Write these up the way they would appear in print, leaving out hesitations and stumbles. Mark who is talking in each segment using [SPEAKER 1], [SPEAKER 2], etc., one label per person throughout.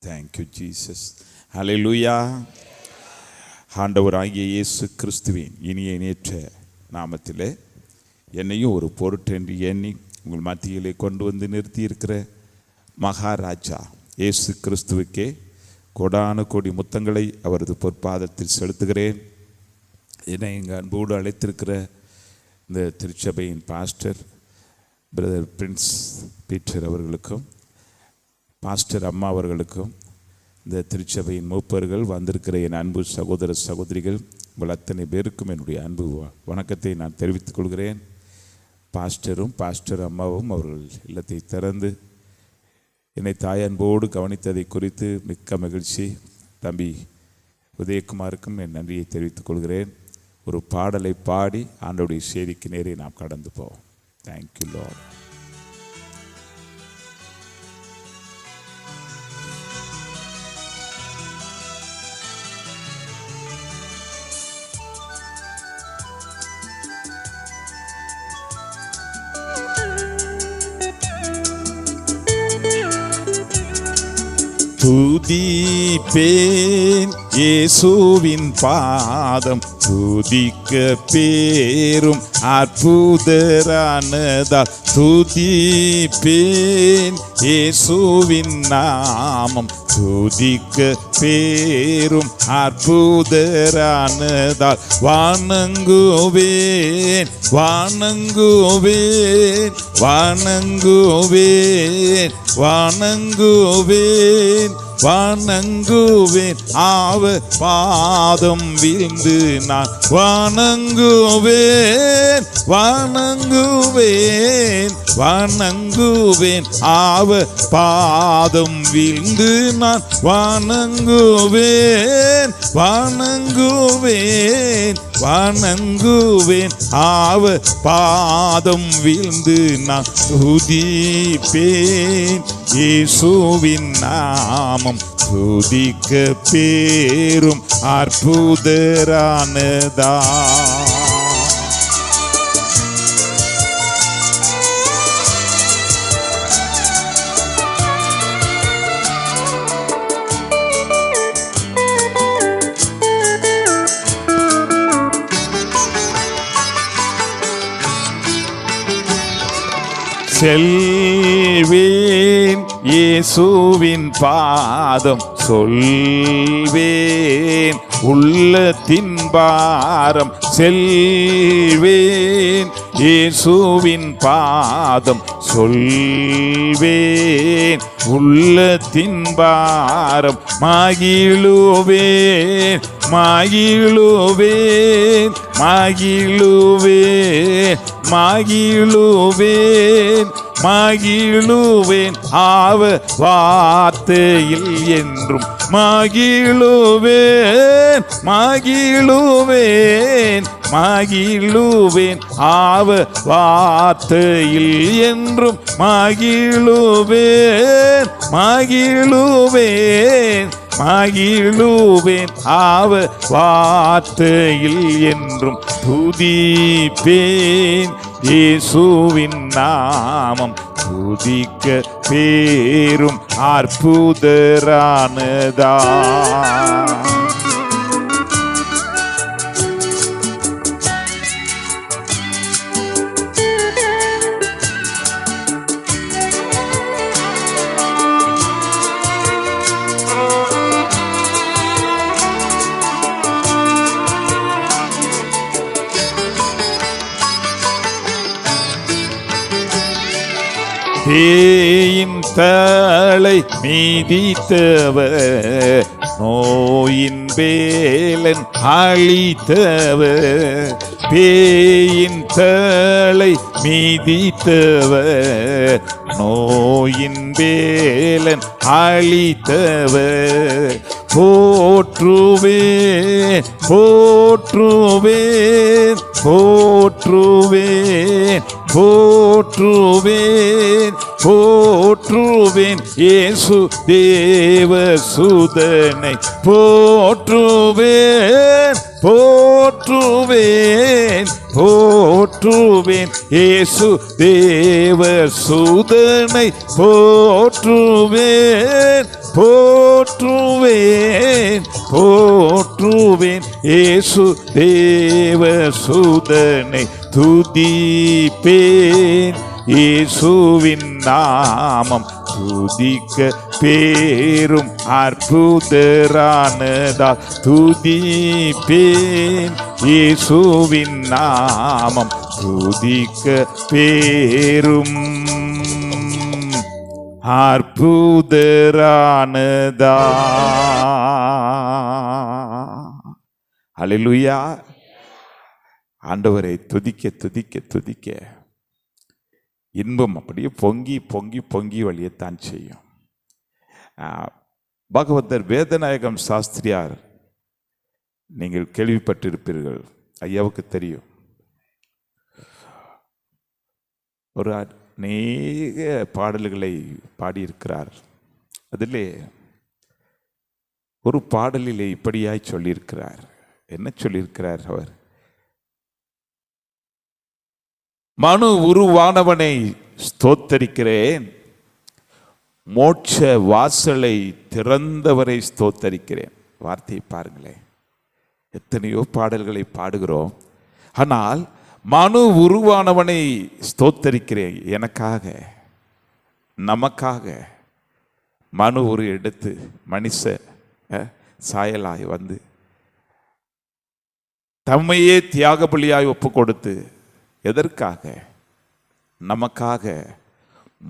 [SPEAKER 1] Thank you Jesus. ஹல்லேலூயா. ஆண்டவராகிய இயேசு கிறிஸ்துவின் இனிய நேற்ற நாமத்திலே என்னையும் ஒரு பொருட்டென்று எண்ணி உங்கள் மத்தியிலே கொண்டு வந்து நிறுத்தியிருக்கிற மகாராஜா இயேசு கிறிஸ்துவுக்கே கோடான கோடி முத்தங்களை அவரது பொற்பாதத்தில் செலுத்துகிறேன். என்னை எங்கள் அன்போடு அழைத்திருக்கிற இந்த திருச்சபையின் பாஸ்டர் பிரதர் பிரின்ஸ் பீட்டர் அவர்களுக்கும், பாஸ்டர் அம்மா அவர்களுக்கும், இந்த திருச்சபையின் மூப்பர்கள், வந்திருக்கிற என் அன்பு சகோதர சகோதரிகள், உங்கள் அத்தனை பேருக்கும் என்னுடைய அன்பு வணக்கத்தை நான் தெரிவித்துக் கொள்கிறேன். பாஸ்டர் அம்மாவும் அவர்கள் இல்லத்தை திறந்து என்னை தாயன்போடு கவனித்ததை குறித்து மிக்க மகிழ்ச்சி. தம்பி உதயகுமாருக்கும் என் நன்றியை தெரிவித்துக் கொள்கிறேன். ஒரு பாடலை பாடி ஆண்டவருடைய செய்திக்கு நேரே நாம் கடந்து போவோம். Thank you Lord. துதிப்பேன் இயேசுவின் பாதம், துதிக்க பேரும் அற்புதரானதால். துதிப்பேன் இயேசுவின் நாமம், துதிக்க பேரும் அற்புதரானதால். வணங்குவேன் வணங்குவேன் வணங்குவேன் வணங்குவேன் வணங்குவேன் அவர் பாதம் விழுந்து நான் வணங்குவேன் வணங்குவேன் வணங்குவேன் அவர் பாதம் விழுந்து நான் வணங்குவேன் வணங்குவேன் வணங்குவேன் அவர் பாதம் விழுந்து நான் துதிப்பேன் இயேசுவின் நாமம், துதிக்க பேரும் அற்புதரானதா. செல்வேன் இயேசுவின் பாதம், சொல்வேன் உள்ளத்தின் பாரம். செல்வேன் இயேசுவின் பாதம், சொல்வேன் உள்ளத்தின் பாரம். மகிழுவேன் மகிழுவேன் மகிழுவேன் மகிழுவேன் மகிழுவேன் அவர் வார்த்தையில் என்றும். மகிழுவேன் மகிழுவேன் மகிழுவேன் அவர் வார்த்தையில் என்றும். மகிழுவேன் மகிழுவேன் மகிழுவேன் அவர் வார்த்தையில் என்றும். துதிப்பேன் இயேசுவின் நாமம், துதிக்க பேரும் அற்புதரானதா. பேயின் தலை மீதித்தவர், நோயின் வேலன் அழித்தவர். பேயின் தலை மீதித்தவர், நோயின் வேலன் அழித்தவர். போற்றுவேன் போற்றுவேன் போற்றுவேன் போற்றுவேன் போற்றுவேன் இயேசு தேவ சுதனை. போற்றுவேன் போற்றுவேன் போற்றுவேன் இயேசு தேவ சுதனை. போற்றுவேன் போற்றுவேன் போற்றுவேன் இயேசு தேவசூதனை துதிப்பேன். இயேசுவின் நாமம் துதிக்க பேரும் அற்புதரானதால் துதிப்பேன். இயேசுவின் நாமம் துதிக்க பேரும் அற்புதரானதா. அல்லேலூயா. ஆண்டவரை துதிக்க துதிக்க துதிக்க இன்பம் அப்படியே பொங்கி பொங்கி பொங்கி வழியத்தான் செய்யும். பாகவதர் வேதநாயகம் சாஸ்திரியார் நீங்கள் கேள்விப்பட்டிருப்பீர்கள், ஐயாவுக்கு தெரியும். ஒரு அநேக பாடல்களை பாடியிருக்கிறார். அதிலே ஒரு பாடலிலே இப்படியாய் சொல்லியிருக்கிறார். என்ன சொல்லியிருக்கிறார் அவர்? மனு உருவானவனை ஸ்தோத்தரிக்கிறேன், மோட்ச வாசலை திறந்தவரை ஸ்தோத்தரிக்கிறேன். வார்த்தையை பாருங்களேன். எத்தனையோ பாடல்களை பாடுகிறோம், ஆனால் மனு உருவானவனை ஸ்தோத்தரிக்கிறேன். எனக்காக, நமக்காக மனு ஒரு எடுத்து மனுஷ சாயலாய் வந்து தம்மையே தியாக பலியாய் ஒப்பு கொடுத்து, எதற்காக? நமக்காக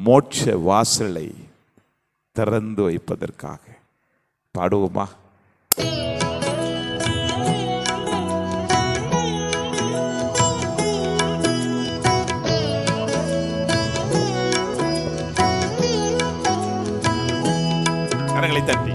[SPEAKER 1] மோட்ச வாசலை திறந்து வைப்பதற்காக. பாடுவோமா? கரங்களை தட்டி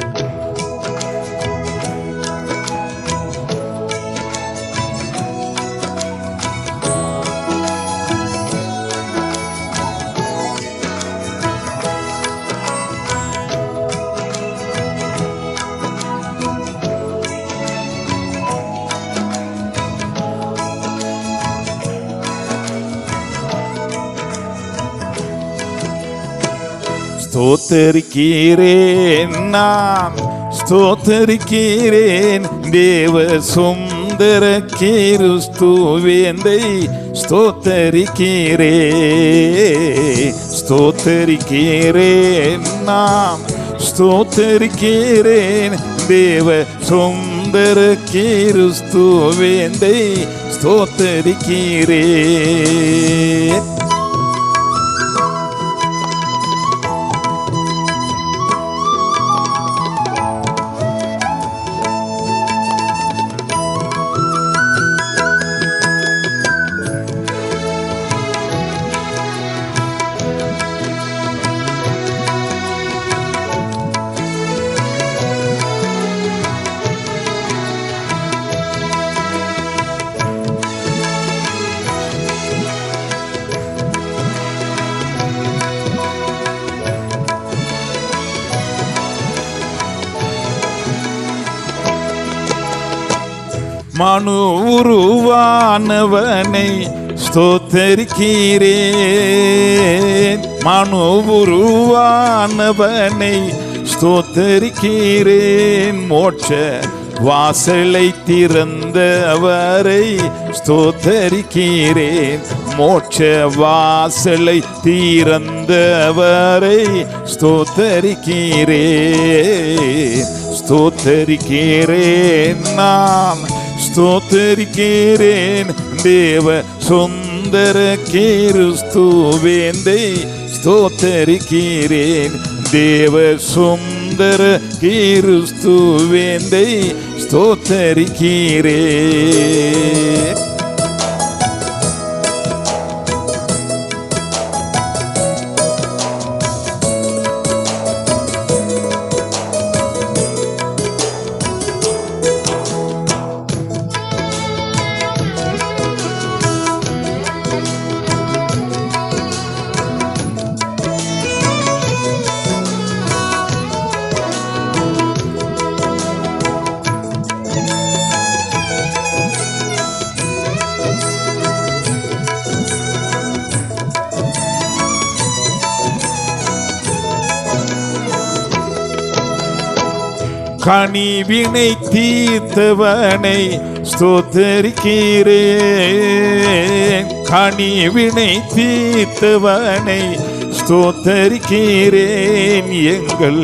[SPEAKER 1] ஸ்தோத்தரிக்கிறேன், நான் ஸ்தோத்தரிக்கிறேன் தேவ சுந்தர கிறிஸ்துவேந்தை ஸ்தோத்தரிக்கிறேன். ஸ்தோத்தரிக்கிறேன், நான் ஸ்தோத்தரிக்கிறேன் தேவ சுந்தர கிறிஸ்துவேந்தை ஸ்தோத்தரிக்கிறேன். மனு உருவானவனை ஸ்தோத்தரிக்கிறேன், மனு உருவானவனை ஸ்தோத்தரிக்கிறேன். மோட்ச வாசலை திறந்தவரை ஸ்தோத்தரிக்கிறேன். மோட்ச வாசலை திறந்தவரை ஸ்தோத்தரிக்கிறேன். ஸ்தோத்தரிக்கிறேன், நான் ஸ்தோத்தரிக்கிறேன் தேவ சுந்தர கிறிஸ்துவேந்தை ஸ்தோத்தரிக்கிறேன். தேவ சுந்தர கிறிஸ்துவேந்தை ஸ்தோத்தரிக்கிறேன். கனிவினை தீர்த்தவனை ஸ்தோத்தரிக்கிறேன். கனிவினை தீர்த்தவனை ஸ்தோத்தரிக்கிறேன். எங்கள்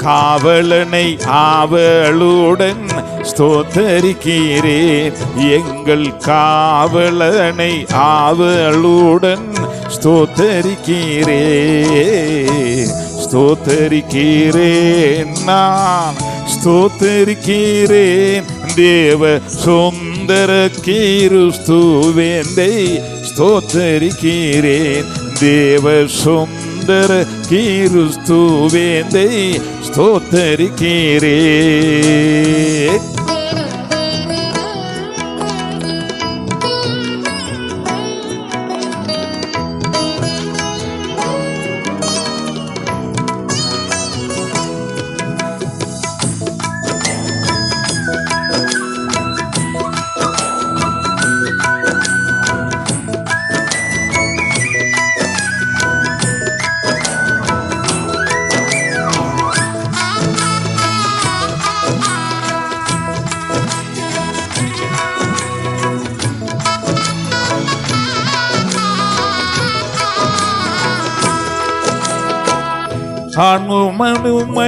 [SPEAKER 1] காவலனை ஆவலுடன் ஸ்தோத்தரிக்கிறேன். எங்கள் காவலனை ஆவலுடன் ஸ்தோத்தரிக்கிறேன். ஸ்தோத்தரிக்கிறேன், நான் ஸ்தோத்தரிக்கிறேன். தேவ சுந்தர கிறிஸ்துவேந்தை ஸ்தோத்தரிக்கிறேன். தேவ சுந்தர கிறிஸ்துவேந்தை ஸ்தோத்தரிக்கிறேன்.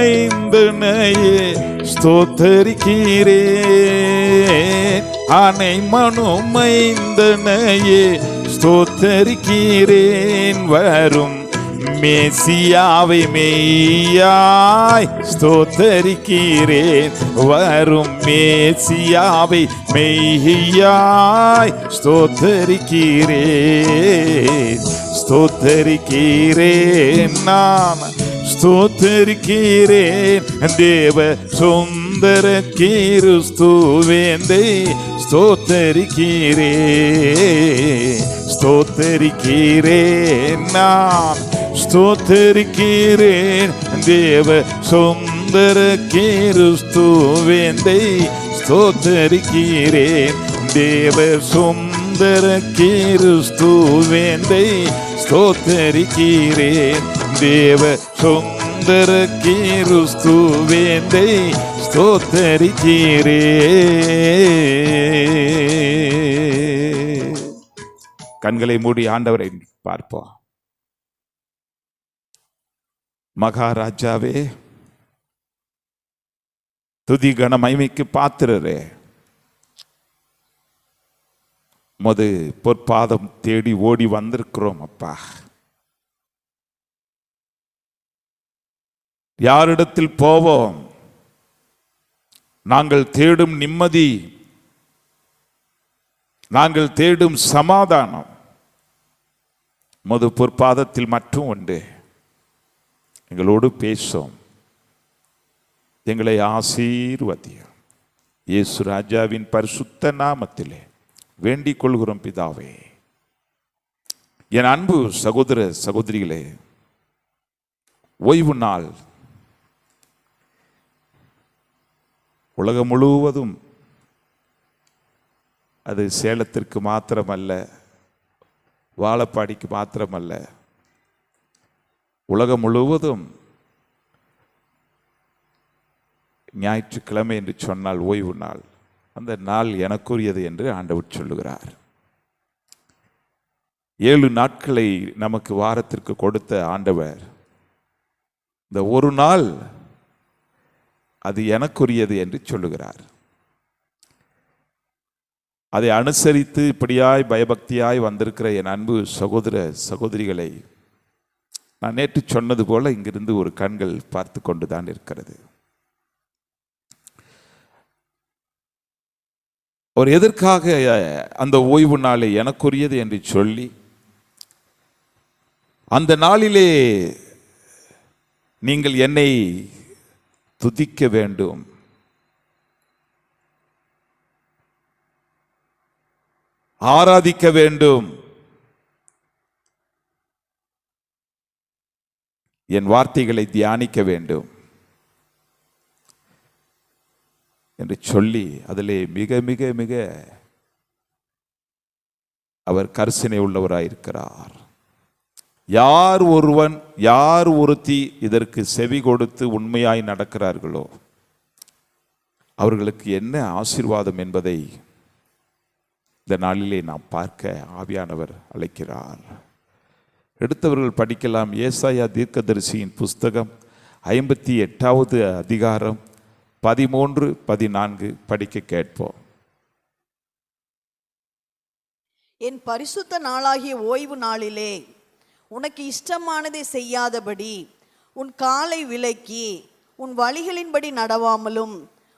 [SPEAKER 1] அனுமனுமைந்தனையே ஸ்தோத்தரிக்கிறேன். அனை மனுமைந்தனையே ஸ்தோத்தரிக்கிறேன். வரும் மேசியாவை மெய்யாய் ஸ்தோத்தரிக்கிறேன். வரும் மேசியாவை மெய்யாய் ஸ்தோத்தரிக்கிறேன். ஸ்தோத்தரிக்கிறேன், நான் ஸ்தோத்தரிக்கிறேன். தேவ சுந்தர கிறிஸ்துவேந்தை ஸ்தோத்தரிக்கிறேன். ஸ்தோத்தரிக்கிறேன், நான் ஸ்தோத்தரிக்கிறேன். தேவ சுந்தர கிறிஸ்துவேந்தை ஸ்தோத்தரிக்கிறேன். தேவ சுந்தர கிறிஸ்துவேந்தை ஸ்தோத்தரிக்கிறேன். தேவ சுந்தர கிறிஸ்துவேந்தை ஸ்தோத்தரிக்கிறேன். கண்களை மூடி ஆண்டவரை பார்ப்போம். மகாராஜாவே, துதி கன மகிமைக்கு பாத்திரரே, உமது பொற்பாதம் தேடி ஓடி வந்திருக்கிறோம் அப்பா. யாரிடத்தில் போவோம்? நாங்கள் தேடும் நிம்மதி, நாங்கள் தேடும் சமாதானம் உமது பொற்பாதத்தில் மட்டும் உண்டு. எங்களோடு பேசும், எங்களை ஆசீர்வதியும். இயேசு ராஜாவின் பரிசுத்த நாமத்திலே வேண்டிக் கொள்கிறோம் பிதாவே. என் அன்பு சகோதர சகோதரிகளே, ஓய்வு நாள் உலகம் முழுவதும், அது சேலத்திற்கு மாத்திரமல்ல, வாழப்பாடிக்கு மாத்திரமல்ல, உலகம் முழுவதும் ஞாயிற்றுக்கிழமை என்று சொன்னால் ஓய்வு நாள். அந்த நாள் எனக்குரியது என்று ஆண்டவர் சொல்லுகிறார். 7 நாட்களை நமக்கு வாரத்திற்கு கொடுத்த ஆண்டவர் இந்த ஒரு நாள் அது எனக்குரியது என்று சொல்லுகிறார். அதை அனுசரித்து இப்படியாய் பயபக்தியாய் வந்திருக்கிற என் அன்பு சகோதர சகோதரிகளை, நான் நேற்று சொன்னது போல இங்கிருந்து ஒரு கண்கள் பார்த்து கொண்டுதான் இருக்கிறது. அவர் எதற்காக அந்த ஓய்வு நாளை எனக்குரியது என்று சொல்லி, அந்த நாளிலே நீங்கள் என்னை துதிக்க வேண்டும், ஆராதிக்க வேண்டும், என் வார்த்தைகளை தியானிக்க வேண்டும் என்று சொல்லி அதிலே மிக மிக மிக அவர் கரிசனை உள்ளவராயிருக்கிறார். யார் ஒருவன், யார் ஒருத்தி இதற்கு செவி கொடுத்து உண்மையாய் நடக்கிறார்களோ அவர்களுக்கு என்ன ஆசீர்வாதம் என்பதை இந்த நாளிலே நாம் பார்க்க ஆவியானவர் அழைக்கிறார். எடுத்தவர்கள் படிக்கலாம். ஏசாயா தீர்க்கதரிசியின் புஸ்தகம் 58வது அதிகாரம் 13, 14 படிக்க கேட்போம்.
[SPEAKER 2] என் பரிசுத்த நாளாகிய ஓய்வு நாளிலே உனக்கு இஷ்டமானதை செய்யாதபடி உன் காலை விலக்கி உன் வழிகளின்படி நடவாமலும்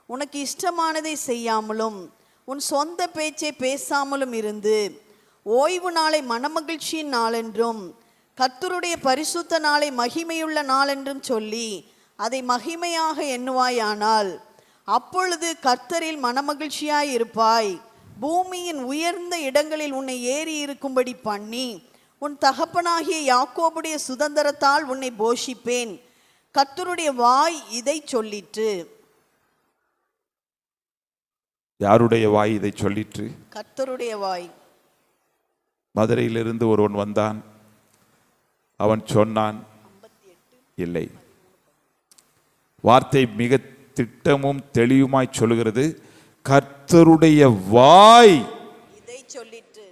[SPEAKER 2] உனக்கு இஷ்டமானதை செய்யாமலும் உன் சொந்த பேச்சை பேசாமலும் இருந்து ஓய்வு நாளை மனமகிழ்ச்சியின் நாளென்றும் கர்த்தருடைய பரிசுத்த நாளை மகிமையுள்ள நாளென்றும் சொல்லி அதை மகிமையாக எண்ணுவாயானால் அப்பொழுது கர்த்தரில் மனமகிழ்ச்சியாய் இருப்பாய். பூமியின் உயர்ந்த இடங்களில் உன்னை ஏறி இருக்கும்படி பண்ணி உன் தகப்பனாகிய யாக்கோபுடைய சுதந்திரத்தால் உன்னை போஷிப்பேன். கர்த்தருடைய வாய் இதை சொல்லிற்று.
[SPEAKER 1] யாருடைய வாய் இதை சொல்லிற்று?
[SPEAKER 2] கர்த்தருடைய வாய்.
[SPEAKER 1] மதுரையிலிருந்து ஒருவன் வந்தான். அவன் சொன்னான், இல்லை, வார்த்தை மிக திட்டமும் தெளிவுமாய் சொல்லுகிறது, கர்த்தருடைய வாய்
[SPEAKER 2] இதை சொல்லிற்று.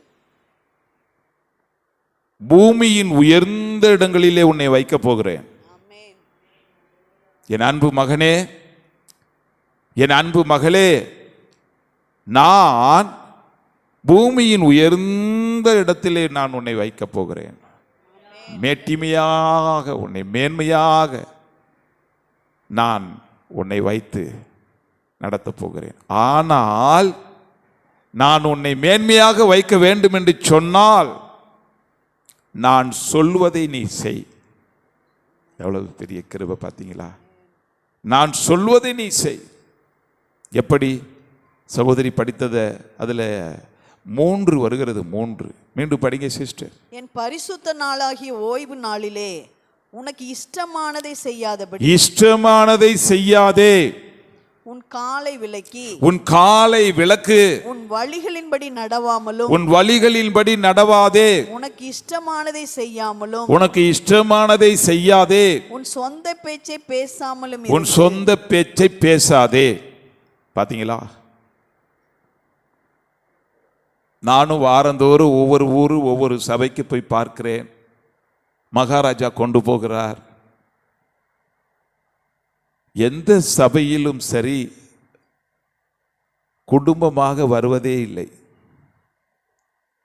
[SPEAKER 1] பூமியின் உயர்ந்த இடங்களிலே உன்னை வைக்கப் போகிறேன். என் அன்பு மகனே, என் அன்பு மகளே, நான் பூமியின் உயர்ந்த இடத்திலே நான் உன்னை வைக்கப் போகிறேன். மேட்டிமையாக உன்னை மேன்மையாக நான் உன்னை வைத்து நடத்தப் போகிறேன். ஆனால் நான் உன்னை மேன்மையாக வைக்க வேண்டும் என்று சொன்னால் நான் சொல்வதை நீ செய். எவ்வளவு பெரிய கிருபை பார்த்தீங்களா? நான் சொல்வதை நீ செய். எப்படி? சகோதரி படித்ததை அதில் 3 வருகிறது. 3 மீண்டும் படிங்க சிஸ்டர்.
[SPEAKER 2] என் பரிசுத்த நாளாகிய ஓய்வு நாளிலே உனக்கு இஷ்டமானதை செய்யாதபடி,
[SPEAKER 1] இஷ்டமானதை செய்யாதே,
[SPEAKER 2] உன் காலை விலக்கி
[SPEAKER 1] உன் காலை விலக்கு,
[SPEAKER 2] உன் வழிகளின்படி நடவாமலும்
[SPEAKER 1] உன் வழிகளின்படி நடவாதே,
[SPEAKER 2] உனக்கு இஷ்டமானதை செய்யாமலும்
[SPEAKER 1] உனக்கு இஷ்டமானதை செய்யாதே,
[SPEAKER 2] உன் சொந்த பேச்சை பேசாமலும்
[SPEAKER 1] உன் சொந்த பேச்சை பேசாதே. பாத்தீங்களா? நானும் வாரந்தோறும் ஒவ்வொரு ஊர் ஒவ்வொரு சபைக்கு போய் பார்க்கிறேன். மகாராஜா கொண்டு போகிறார். எந்த சபையிலும் சரி குடும்பமாக வருவதே இல்லை.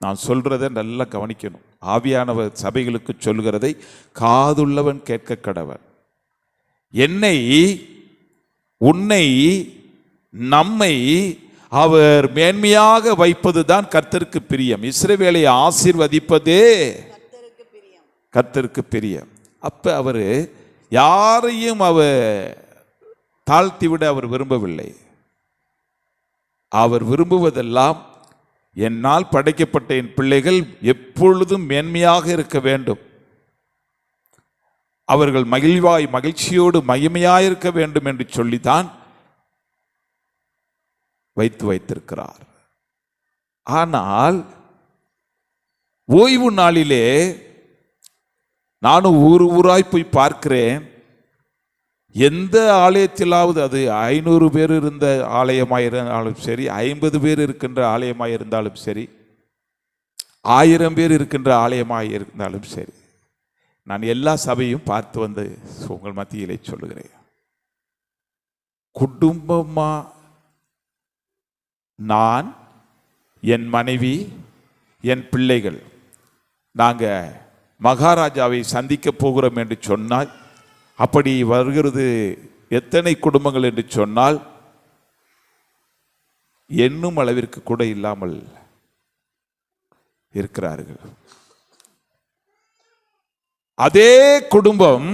[SPEAKER 1] நான் சொல்றதை நல்லா கவனிக்கணும். ஆவியானவர் சபைகளுக்கு சொல்கிறதை காதுள்ளவன் கேட்க கடவன். என்னை, உன்னை, நம்மை அவர் மேன்மையாக வைப்பதுதான் கர்த்தருக்கு பிரியம். இஸ்ரவேலை ஆசீர்வதிப்பதே கர்த்தருக்கு பிரியம். அப்ப அவர் யாரையும் அவர் தாழ்த்தி விட அவர் விரும்பவில்லை. அவர் விரும்புவதெல்லாம் என்னால் படைக்கப்பட்ட என் பிள்ளைகள் எப்பொழுதும் மேன்மையாக இருக்க வேண்டும், அவர்கள் மகிழ்ச்சியோடு மகிமையாயிருக்க வேண்டும் என்று சொல்லித்தான் வைத்திருக்கிறார். ஆனால் ஓய்வு நாளிலே நானும் ஊராய் போய் பார்க்கிறேன். எந்த ஆலயத்திலாவது, அது 500 பேர் இருந்த ஆலயமாயிருந்தாலும் சரி, 50 பேர் இருக்கின்ற ஆலயமாயிருந்தாலும் சரி, 1000 பேர் இருக்கின்ற ஆலயமாக இருந்தாலும் சரி, நான் எல்லா சபையும் பார்த்து வந்து உங்கள் மத்தியிலே சொல்லுகிறேன். குடும்பமா நான், என் மனைவி, என் பிள்ளைகள், நாங்கள் மகாராஜாவை சந்திக்க போகிறோம் என்று சொன்னால், அப்படி வருகிறது எத்தனை குடும்பங்கள் என்று சொன்னால் எண்ணும் அளவிற்கு கூட இல்லாமல் இருக்கிறார்கள். அதே குடும்பம்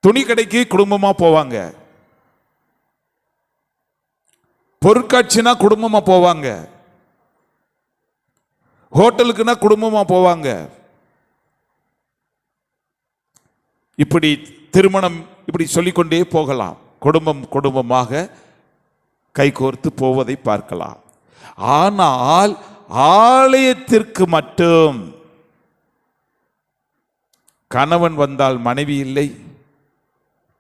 [SPEAKER 1] துணி கடைக்கு குடும்பமா போவாங்க, பொருட்காட்சினா குடும்பமா போவாங்க, ஹோட்டலுக்குனா குடும்பமா போவாங்க. இப்படி திருமணம், இப்படி சொல்லிக்கொண்டே போகலாம். குடும்பமாக கைகோர்த்து போவதை பார்க்கலாம். ஆனால் ஆலயத்திற்கு மட்டும் கணவன் வந்தால் மனைவி இல்லை,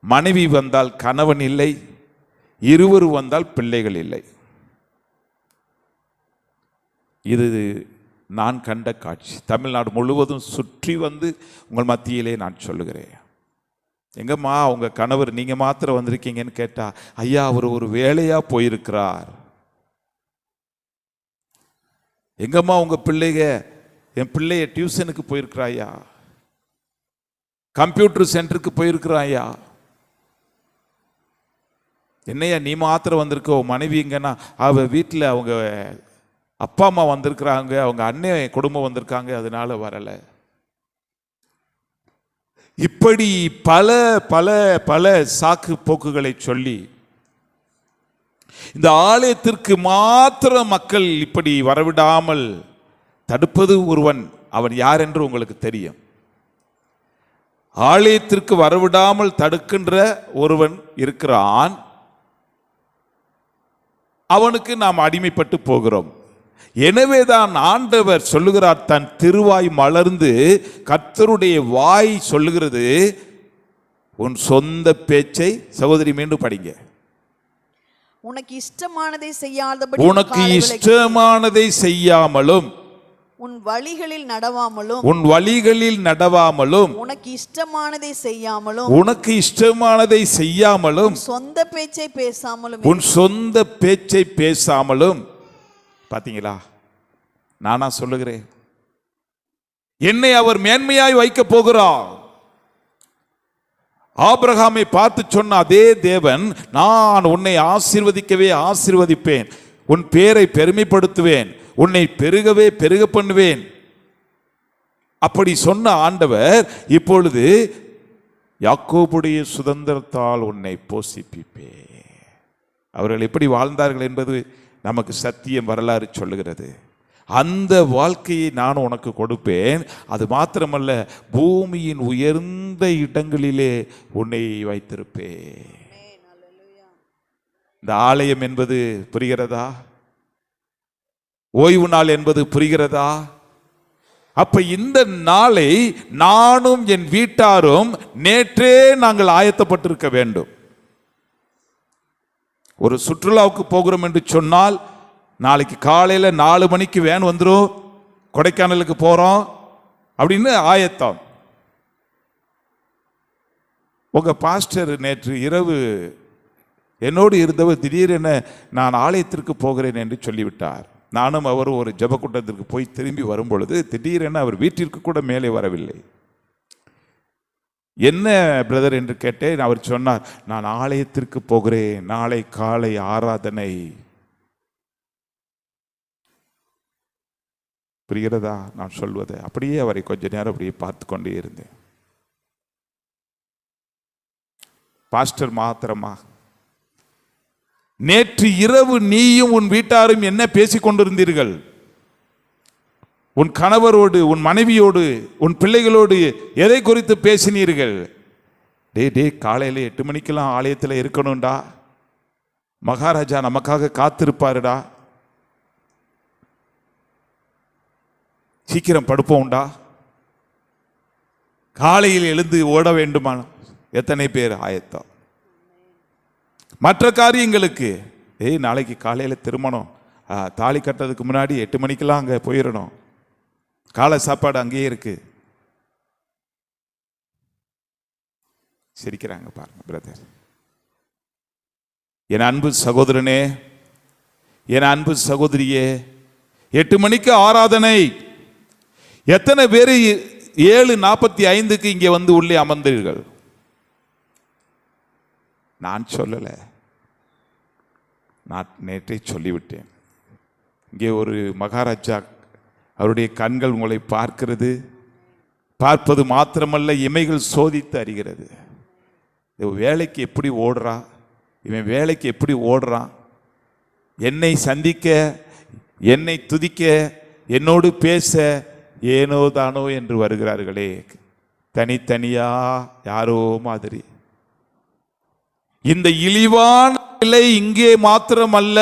[SPEAKER 1] மனைவி வந்தால் கணவன் இல்லை, இருவர் வந்தால் பிள்ளைகள் இல்லை. இது நான் கண்ட காட்சி. தமிழ்நாடு முழுவதும் சுற்றி வந்து உங்கள் மத்தியிலே நான் சொல்லுகிறேன். எங்கம்மா உங்க கணவர் நீங்க மாத்திரம் வந்திருக்கீங்கன்னு கேட்டா, ஐயா அவர் ஒரு வேலையா போயிருக்கிறார். எங்கம்மா உங்க பிள்ளைங்க, என் பிள்ளைய டியூஷனுக்கு போயிருக்கிறாயா, கம்ப்யூட்டர் சென்டருக்கு போயிருக்கிறாயா. என்னையா நீ மாத்திரம் வந்திருக்க, மனைவி எங்கன்னா அவ வீட்டில் அவங்க அப்பா அம்மா வந்திருக்கிறாங்க, அவங்க அண்ணன் குடும்பம் வந்திருக்காங்க, அதனால வரல. இப்படி பல பல பல சாக்கு போக்குகளை சொல்லி இந்த ஆலயத்திற்கு மாத்திரம் மக்கள் இப்படி வரவிடாமல் தடுப்பது ஒருவன். அவன் யார் என்று உங்களுக்கு தெரியும். ஆலயத்திற்கு வரவிடாமல் தடுக்கின்ற ஒருவன் இருக்கிறான். அவனுக்கு நாம் அடிமைப்பட்டு போகிறோம். எனவேதான் ஆண்டவர் சொல்லுகிறார், தன் திருவாய் மலர்ந்து கர்த்தருடைய வாய் சொல்லுகிறது, உன் சொந்த பேச்சை, சகோதரி மீண்டும் படிங்க,
[SPEAKER 2] உனக்கு இஷ்டமானதை செய்யாதபடி,
[SPEAKER 1] உனக்கு இஷ்டமானதை செய்யாமலும்,
[SPEAKER 2] உன் வழிகளில் நடவாமலும்,
[SPEAKER 1] உன் வழிகளில் நடவாமலும்,
[SPEAKER 2] உனக்கு இஷ்டமானதை செய்யாமலும்,
[SPEAKER 1] உனக்கு இஷ்டமானதை செய்யாமலும்,
[SPEAKER 2] சொந்த பேச்சை பேசாமலும்,
[SPEAKER 1] உன் சொந்த பேச்சை பேசாமலும். பாத்தீங்களா, நானா சொல்லுகிறேன், என்னை அவர் மேன்மையாய் வைக்க போகிறார். ஆபிரகாமை பார்த்து சொன்ன அதே தேவன், நான் உன்னை ஆசீர்வதிக்கவே ஆசீர்வதிப்பேன், உன் பேரை பெருமைப்படுத்துவேன், உன்னை பெருகவே பெருக பண்ணுவேன். அப்படி சொன்ன ஆண்டவர் இப்பொழுது யாக்கோபுடைய சுதந்திரத்தால் உன்னை போஷிப்பிப்பேன். அவர்கள் எப்படி வாழ்ந்தார்கள் என்பது நமக்கு சத்தியம் வரலாறு சொல்லுகிறது. அந்த வாழ்க்கையை நான் உனக்கு கொடுப்பேன். அது மாத்திரமல்ல, பூமியின் உயர்ந்த இடங்களிலே உன்னை வைத்திருப்பேன். இந்த ஆலயம் என்பது புரிகிறதா? ஓய்வு நாள் என்பது புரிகிறதா? அப்ப இந்த நாளை நானும் என் வீட்டாரும் நேற்றே நாங்கள் ஆயத்தப்பட்டிருக்க வேண்டும். ஒரு சுற்றுலாவுக்கு போகிறோம் என்று சொன்னால், நாளைக்கு காலையில் 4 மணிக்கு வேன் வந்துடும், கொடைக்கானலுக்கு போகிறோம் அப்படின்னு ஆயத்தம். உங்கள் பாஸ்டர் நேற்று இரவு என்னோடு இருந்தவர் திடீரென நான் ஆலயத்திற்கு போகிறேன் என்று சொல்லிவிட்டார். நானும் அவரும் ஒரு ஜெப கூட்டத்திற்கு போய் திரும்பி வரும் பொழுது திடீரென அவர் வீட்டிற்கு கூட மேலே வரவில்லை. என்ன பிரதர் என்று கேட்டேன். அவர் சொன்னார், நான் ஆலயத்திற்கு போகிறேன், நாளை காலை ஆராதனை. புரிகிறதா நான் சொல்வது? அப்படியே அவரை கொஞ்ச நேரம் அப்படியே பார்த்து கொண்டே இருந்தேன். பாஸ்டர் மாத்திரமா? நேற்று இரவு நீயும் உன் வீட்டாரும் என்ன பேசிக் கொண்டிருந்தீர்கள்? உன் கணவரோடு, உன் மனைவியோடு, உன் பிள்ளைகளோடு எதை குறித்து பேசினீர்கள்? டே காலையில் 8 மணிக்கெல்லாம் ஆலயத்தில் இருக்கணும்டா, மகாராஜா நமக்காக காத்திருப்பாருடா, சீக்கிரம் படுப்போம்டா, காலையில் எழுந்து ஓட வேண்டுமா? எத்தனை பேர் ஆயத்தம்? மற்ற காரியங்களுக்கு, நாளைக்கு காலையில் திருமணம், தாலி கட்டுறதுக்கு முன்னாடி 8 மணிக்கெல்லாம் அங்கே போயிடணும், காலை சாப்பாடு அங்கேயே இருக்கு. சிரிக்கிறாங்க பாருங்க பிரதர். என் அன்பு சகோதரனே, என் அன்பு சகோதரியே, 8 மணிக்கு ஆராதனை. எத்தனை பேர் 7:45 இங்கே வந்து உள்ளே அமர்ந்தீர்கள்? நான் சொல்லல, நான் நேற்றே சொல்லிவிட்டேன். இங்கே ஒரு மகாராஜா, அவருடைய கண்கள் உங்களை பார்க்கிறது, பார்ப்பது மாத்திரமல்ல, இமைகள் சோதித்து அறிகிறது. வேலைக்கு எப்படி ஓடுறான், இவன் வேலைக்கு எப்படி ஓடுறான், என்னை சந்திக்க, என்னை துதிக்க, என்னோடு பேச ஏனோ தானோ என்று வருகிறார்களே, தனித்தனியா யாரோ மாதிரி. இந்த இழிவான நிலை இங்கே மாத்திரமல்ல,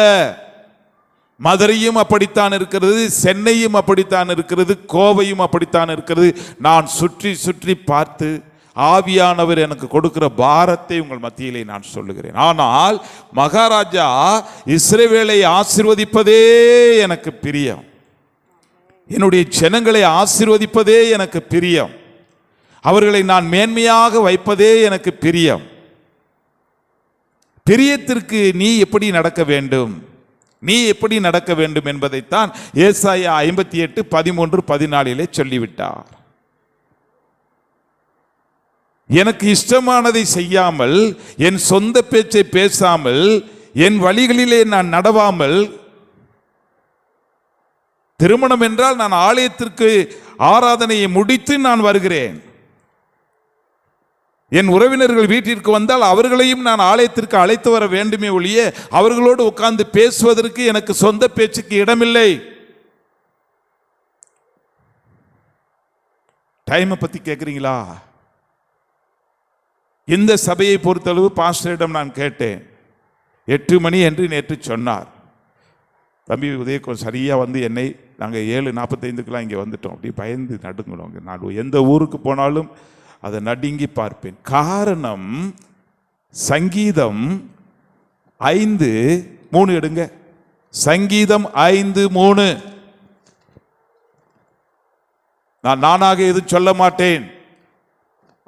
[SPEAKER 1] மதுரையும் அப்படித்தான் இருக்கிறது, சென்னையும் அப்படித்தான் இருக்கிறது, கோவையும் அப்படித்தான் இருக்கிறது. நான் சுற்றி சுற்றி பார்த்து ஆவியானவர் எனக்கு கொடுக்கிற பாரத்தை உங்கள் மத்தியிலே நான் சொல்லுகிறேன். ஆனால் மகாராஜா இஸ்ரவேலை ஆசீர்வதிப்பதே எனக்கு பிரியம். என்னுடைய ஜனங்களை ஆசீர்வதிப்பதே எனக்கு பிரியம். அவர்களை நான் மேன்மையாக வைப்பதே எனக்கு பிரியம். பிரியத்திற்கு நீ எப்படி நடக்க வேண்டும், நீ எப்படி நடக்க வேண்டும் என்பதைத்தான் ஏசாயா 58:13-14 சொல்லிவிட்டார். எனக்கு இஷ்டமானதை செய்யாமல், என் சொந்த பேச்சை பேசாமல், என் வழிகளிலே நான் நடவாமல், திருமணம் என்றால் நான் ஆலயத்திற்கு ஆராதனையை முடித்து நான் வருகிறேன். என் உறவினர்கள் வீட்டிற்கு வந்தால் அவர்களையும் நான் ஆலயத்திற்கு அழைத்து வர வேண்டுமே ஒழிய அவர்களோடு உட்கார்ந்து பேசுவதற்கு எனக்கு சொந்த பேச்சுக்கு இடமில்லை. டைமை பத்தி கேட்குறீங்களா? இந்த சபையை பொறுத்தளவு பாஸ்டரிடம் நான் கேட்டேன். 8 மணி என்று நேற்று சொன்னார். தம்பி உதயகுமார் சரியாக வந்து என்னை, நாங்கள் 7:45 இங்கே வந்துட்டோம். அப்படி பயந்து நடுங்கணும். நான் எந்த ஊருக்கு போனாலும் அதை நடுங்கி பார்ப்பேன். காரணம் சங்கீதம் 5:3 எடுங்க. சங்கீதம் 5:3. நான் நானாக எதுவும் சொல்ல மாட்டேன்.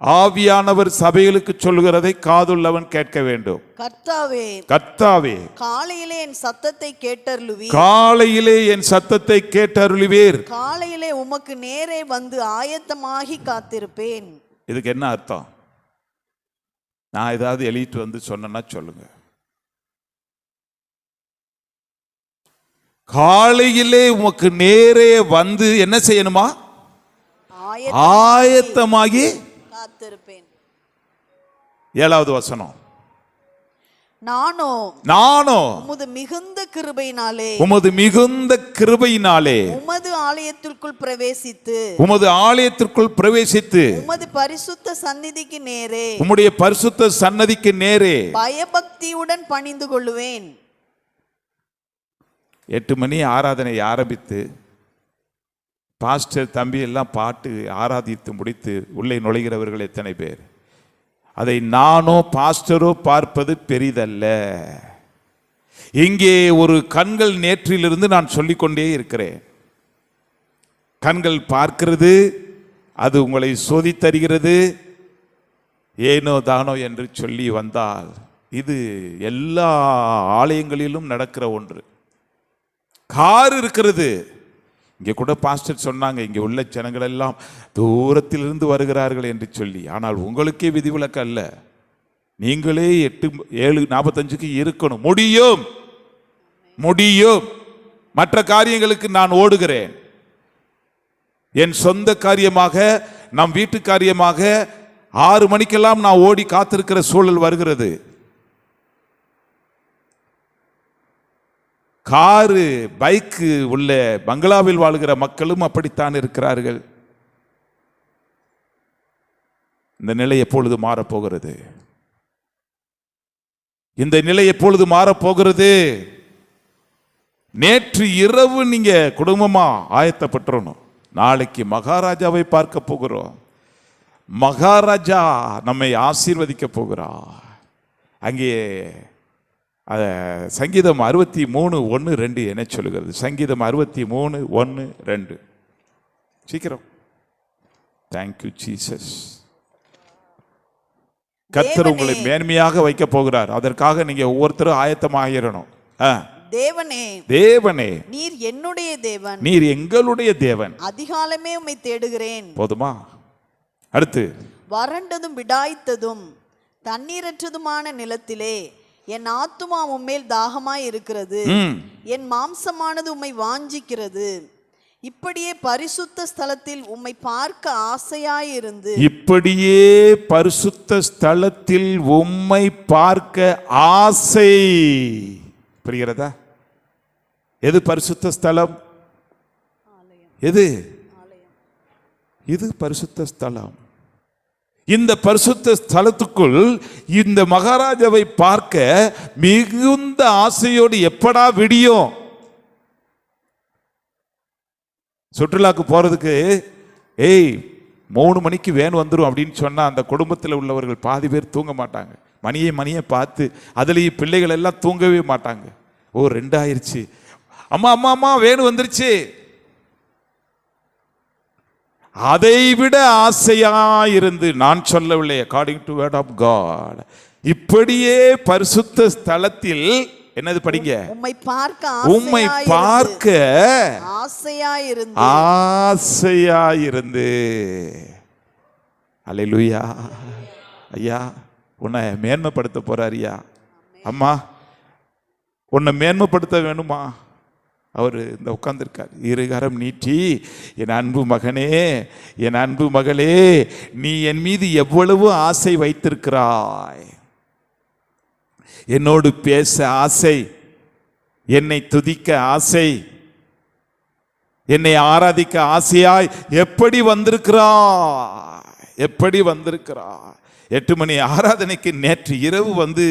[SPEAKER 1] ஆவியானவர் சபைகளுக்கு சொல்கிறதை காதுள்ளவன் கேட்க வேண்டும்.
[SPEAKER 2] கர்த்தாவே,
[SPEAKER 1] கர்த்தாவே,
[SPEAKER 2] காலையிலே என் சத்தத்தை கேட்டருளுவீர்.
[SPEAKER 1] காலையிலே என் சத்தத்தை கேட்டருளுவீர்.
[SPEAKER 2] காலையிலே உமக்கு நேரே வந்து ஆயத்தமாகி காத்திருப்பேன்.
[SPEAKER 1] இதுக்கு என்ன அர்த்தம்? நான் ஏதாவது எழுதிட்டு வந்து சொன்னா சொல்லுங்க. காலையிலே உமக்கு நேரே வந்து என்ன செய்யணுமா? ஆயத்தமாகி
[SPEAKER 2] காத்திருப்பேன்.
[SPEAKER 1] 7வது வசனம்.
[SPEAKER 2] நானோ
[SPEAKER 1] உமது
[SPEAKER 2] மிகுந்த கிருபையினாலே உமது ஆலயத்திற்குள் பிரவேசித்து உமது பரிசுத்த சந்நிதிக்கு நேரே
[SPEAKER 1] உம்முடைய பரிசுத்த சன்னதிக்கு நேரே
[SPEAKER 2] பயபக்தியுடன் பணிந்து கொள்ளுவேன்.
[SPEAKER 1] 8 மணி ஆராதனை ஆரம்பித்து பாஸ்டர் தம்பி எல்லாம் பாட்டு ஆராதித்து முடித்து உள்ளே நுழைகிறவர்கள் எத்தனை பேர்? அதை நானோ பாஸ்டரோ பார்ப்பது பெரிதல்ல. இங்கே ஒரு கண்கள் நேற்றிலிருந்து நான் சொல்லிக்கொண்டே இருக்கிறேன். கண்கள் பார்க்கிறது, அது உங்களை சோதித்தருகிறது. ஏனோ தானோ என்று சொல்லி வந்தால் இது எல்லா ஆலயங்களிலும் நடக்கிற ஒன்று. கார் இருக்கிறது. இங்கே கூட பாஸ்டர் சொன்னாங்க, இங்கே உள்ள ஜனங்கள் எல்லாம் தூரத்திலிருந்து வருகிறார்கள் என்று சொல்லி. ஆனால் உங்களுக்கே விதிவிலக்கு அல்ல. நீங்களே 7:45 இருக்கணும். முடியும். மற்ற காரியங்களுக்கு நான் ஓடுகிறேன். என் சொந்த காரியமாக, நம் வீட்டு காரியமாக 6 மணிக்கெல்லாம் நான் ஓடி காத்திருக்கிற சூழல் வருகிறது. காரு பைக்கு உள்ள பங்களாவில் வாழ்கிற மக்களும் அப்படித்தான் இருக்கிறார்கள். இந்த நிலை எப்பொழுது மாறப்போகிறது? இந்த நிலை எப்பொழுது மாறப்போகிறது? நேற்று இரவு நீங்க குடும்பமா ஆயத்தப்பட்டுறணும். நாளைக்கு மகாராஜாவை பார்க்க போகிறோம். மகாராஜா நம்மை ஆசீர்வதிக்க போகிறார். அங்கே சங்கீதம் 63:1-2 என்ன சொல்லுகிறது? சங்கீதம் 63:1-2. சீக்கிரம். Thank you Jesus. கர்த்தர் உங்களை மேன்மையாக வைக்க போகிறார். அதற்காக நீங்க ஒவ்வொருத்தரும் ஆயத்தமாகிடணும். தேவனே,
[SPEAKER 2] நீர் என்னுடைய தேவன்,
[SPEAKER 1] நீர் எங்களுடைய தேவன்.
[SPEAKER 2] அதிகாலமே உம்மை தேடுகிறேன்.
[SPEAKER 1] போதுமா? அடுத்து,
[SPEAKER 2] வறண்டதும் விடாய்த்ததும் தண்ணீரற்றதுமான நிலத்திலே என் ஆத்துமா உம்மேல் தாகமாய் இருக்கிறது, என் மாம்சமானது உம்மை வாஞ்சிக்கிறது. இப்படியே பரிசுத்த ஸ்தலத்தில் உம்மை பார்க்க ஆசையாயிருந்து
[SPEAKER 1] இப்படியே பரிசுத்த ஸ்தலத்தில் உம்மை பார்க்க ஆசை. புரிகிறதா? எது பரிசுத்த ஸ்தலம்? எது? இது பரிசுத்த ஸ்தலம். இந்த பரிசுத்த ஸ்தலத்துக்குள் இந்த மகாராஜாவை பார்க்க மிகுந்த ஆசையோடு எப்படா விடியும்? சுற்றுலாக்கு போறதுக்கு 3 மணிக்கு வேன் வந்துடும் அப்படின்னு சொன்னால் அந்த குடும்பத்தில் உள்ளவர்கள் பாதி பேர் தூங்க மாட்டாங்க. மணியை பார்த்து அதுலேயும் பிள்ளைகள் எல்லாம் தூங்கவே மாட்டாங்க. 2 ஆயிருச்சு, அம்மா அம்மா அம்மா வேன் வந்துருச்சு. அதை விட ஆசையாயிருந்து, நான் சொல்லவில்லை, according to word of God, இப்படியே பரிசுத்த ஸ்தலத்தில் என்னது படிங்க, உம்மை பார்க்க ஆசையாயிருந்து. அல்லேலூயா. ஐயா உன்னை மேன்மைப்படுத்த போறாரியா, அம்மா உன்னை மேன்மைப்படுத்த வேணுமா? அவர் இந்த உட்கார்ந்துருக்கார், இருகரம் நீட்டி, என் அன்பு மகனே, என் அன்பு மகளே, நீ என் மீது எவ்வளவு ஆசை வைத்திருக்கிறாய். என்னோடு பேச ஆசை, என்னை துதிக்க ஆசை, என்னை ஆராதிக்க ஆசையாய் எப்படி வந்திருக்கிறாய், எப்படி வந்திருக்கிறாய். 8 மணி ஆராதனைக்கு நேற்று இரவு வந்து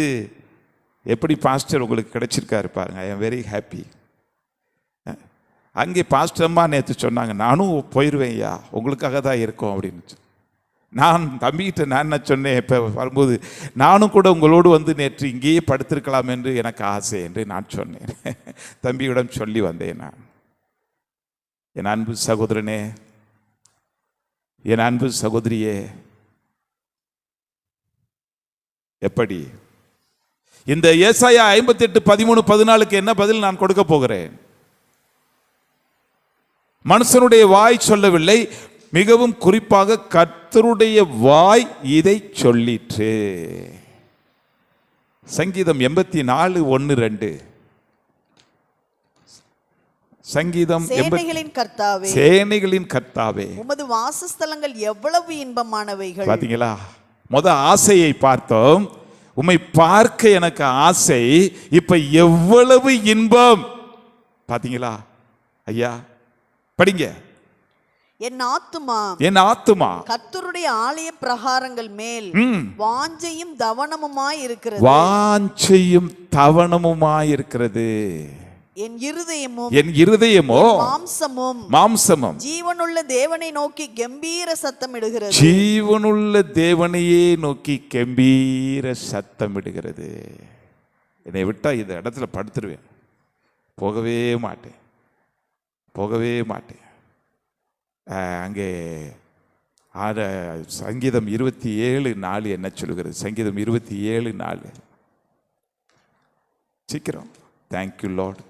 [SPEAKER 1] எப்படி பாஸ்டர் உங்களுக்கு கிடைச்சிருக்காரு பாருங்க. I am very happy. அங்கே பாஸ்டர் அம்மா நேற்று சொன்னாங்க, நானும் போயிடுவேன் ஐயா, உங்களுக்காக தான் இருக்கோம் அப்படின்னு. நான் தம்பிக்கிட்ட நான் என்ன சொன்னேன், இப்போ வரும்போது நானும் கூட உங்களோடு வந்து நேற்று இங்கேயே படுத்திருக்கலாம் என்று எனக்கு ஆசை என்று நான் சொன்னேன். தம்பியிடம் சொல்லி வந்தேன் நான். என் அன்பு சகோதரனே, என் அன்பு சகோதரியே, எப்படி இந்த ஏசாயா 58:13-14 என்ன பதில் நான் கொடுக்க போகிறேன்? மனுஷனுடைய வாய் சொல்லவில்லை, மிகவும் குறிப்பாக கர்த்தருடைய வாய் இதை சொல்லிற்று. சங்கீதம் 84:1-2. சங்கீதம் சேனைகளின் கர்த்தாவே,
[SPEAKER 2] உமது வாசஸ்தலங்கள் எவ்வளவு இன்பமானவைகள்.
[SPEAKER 1] பாத்தீங்களா, ஆசையை பார்த்தோம், உம்மை பார்க்க எனக்கு ஆசை, இப்ப எவ்வளவு இன்பம் பாத்தீங்களா ஐயா. படிங்க.
[SPEAKER 2] என் ஆத்துமா கர்த்தருடைய ஆலய பிரகாரங்கள் மேல் வாஞ்சையும் தவனமுமாய் இருக்கிறது. என் இருதயமோ மாம்சமும் ஜீவனுள்ள தேவனை நோக்கி கம்பீர சத்தமிடுகிறது.
[SPEAKER 1] ஜீவனுள்ள தேவனையே நோக்கி கம்பீர சத்தமிடுகிறது. என்னை விட்டா இந்த இடத்துல படுத்துருவேன், போகவே மாட்டேன். அங்கே சங்கீதம் 27:4 என்ன சொல்லுகிறது? சங்கீதம் 27:4 சீக்கிரம். Thank you Lord.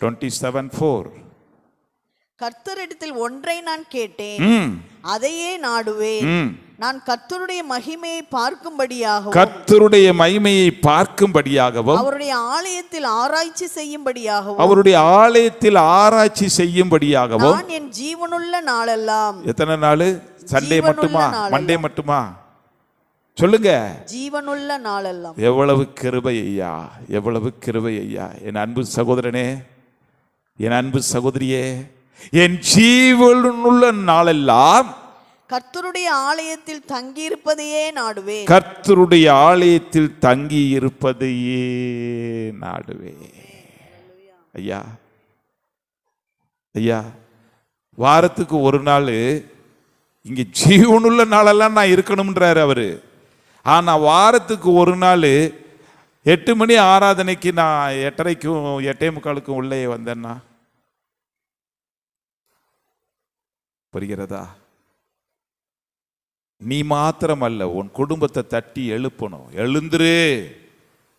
[SPEAKER 1] 27:4.
[SPEAKER 2] கர்த்தரிடத்தில் ஒன்றை நான் கேட்டேன், அதையே நாடுவேன், நான் கர்த்தருடைய மகிமையை பார்க்கும்படியாகவும் அவருடைய ஆலயத்தில் ஆராய்ச்சி செய்யும்படியாகவும் நான் என் ஜீவனுள்ள நாளெல்லாம்.
[SPEAKER 1] எத்தனை நாள்? சண்டே மட்டுமா, மண்டே மட்டுமா? சொல்லுங்க.
[SPEAKER 2] ஜீவனுள்ள நாளெல்லாம்.
[SPEAKER 1] எவ்வளவு கிருபை ஐயா, எவ்வளவு கிருபை ஐயா. என் அன்பு சகோதரனே, என் அன்பு சகோதரியே, என் ஜீவனுள்ள நாளெல்லாம்
[SPEAKER 2] கர்த்தருடைய ஆலயத்தில் தங்கி இருப்பதையே நாடுவேன்.
[SPEAKER 1] கர்த்தருடைய ஆலயத்தில் தங்கி இருப்பதையே நாடுவே. ஐயா ஐயா, வாரத்துக்கு ஒரு நாள் இங்க ஜீவனுள்ள நாளெல்லாம் நான் இருக்கணும்ன்றாரு அவரு. ஆனா வாரத்துக்கு ஒரு நாள் 8 மணி ஆராதனைக்கு நான் 8:30க்கும் 8:45க்கும் உள்ளே வந்தேன்னா புரிகிறதா? நீ மாத்திரமல்ல, உன் குடும்பத்தை தட்டி எழுப்பணும். எழுந்துரு.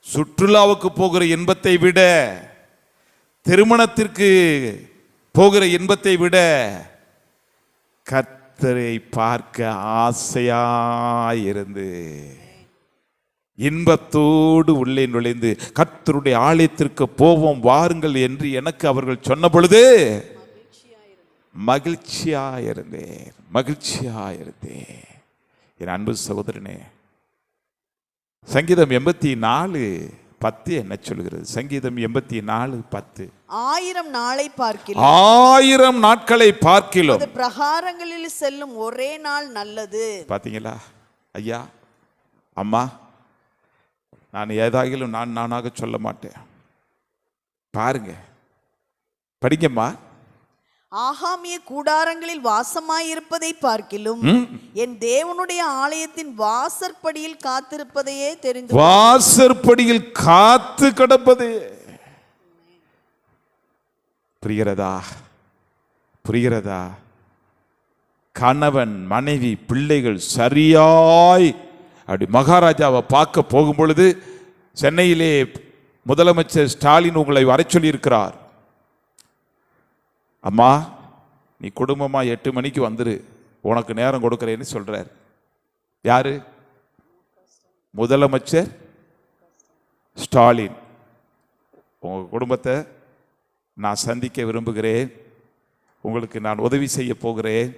[SPEAKER 1] சுற்றுலாவுக்கு போகிற இன்பத்தை விட, திருமணத்திற்கு போகிற இன்பத்தை விட கர்த்தரை பார்க்க ஆசையாயிருந்து இன்பத்தோடு உள்ளே நுழைந்து கர்த்தருடைய ஆலயத்திற்கு போவோம் வாருங்கள் என்று எனக்கு அவர்கள் சொன்ன பொழுது மகிழ்ச்சியாயிருந்தேன். என் அன்பு சகோதரனே, சங்கீதம் 84:10 என்ன சொல்கிறது? சங்கீதம் 84:10.
[SPEAKER 2] 1000 நாளை பார்க்கிலும்
[SPEAKER 1] 1000 நாட்களை பார்க்கிலும்
[SPEAKER 2] பிரகாரங்களில் செல்லும் ஒரே நாள் நல்லது.
[SPEAKER 1] பாத்தீங்களா ஐயா, அம்மா, நான் ஏதாகிலும் நானாக சொல்ல மாட்டேன். பாருங்க, படிங்கம்மா.
[SPEAKER 2] ஆகாமிய கூடாரங்களில் வாசமாயிருப்பதை பார்க்கிலும் என் தேவனுடைய ஆலயத்தின் வாசற்படியில் காத்திருப்பதையே தெரிந்து
[SPEAKER 1] வாசற்படியில் காத்து கிடப்பதே. புரிகிறதா? புரிகிறதா? கணவன் மனைவி பிள்ளைகள் சரியாய் அப்படி மகாராஜாவை பார்க்க போகும் பொழுது, சென்னையிலே முதலமைச்சர் ஸ்டாலின் உங்களை வர சொல்லியிருக்கிறார். அம்மா, நீ குடும்பமா 8 மணிக்கு வந்துரு, உனக்கு நேரம் கொடுக்கிறேன்னு சொல்றார். யாரு? முதலமைச்சர் ஸ்டாலின். உங்க குடும்பத்தை நான் சந்திக்க விரும்புகிறேன், உங்களுக்கு நான் உதவி செய்ய போகிறேன்,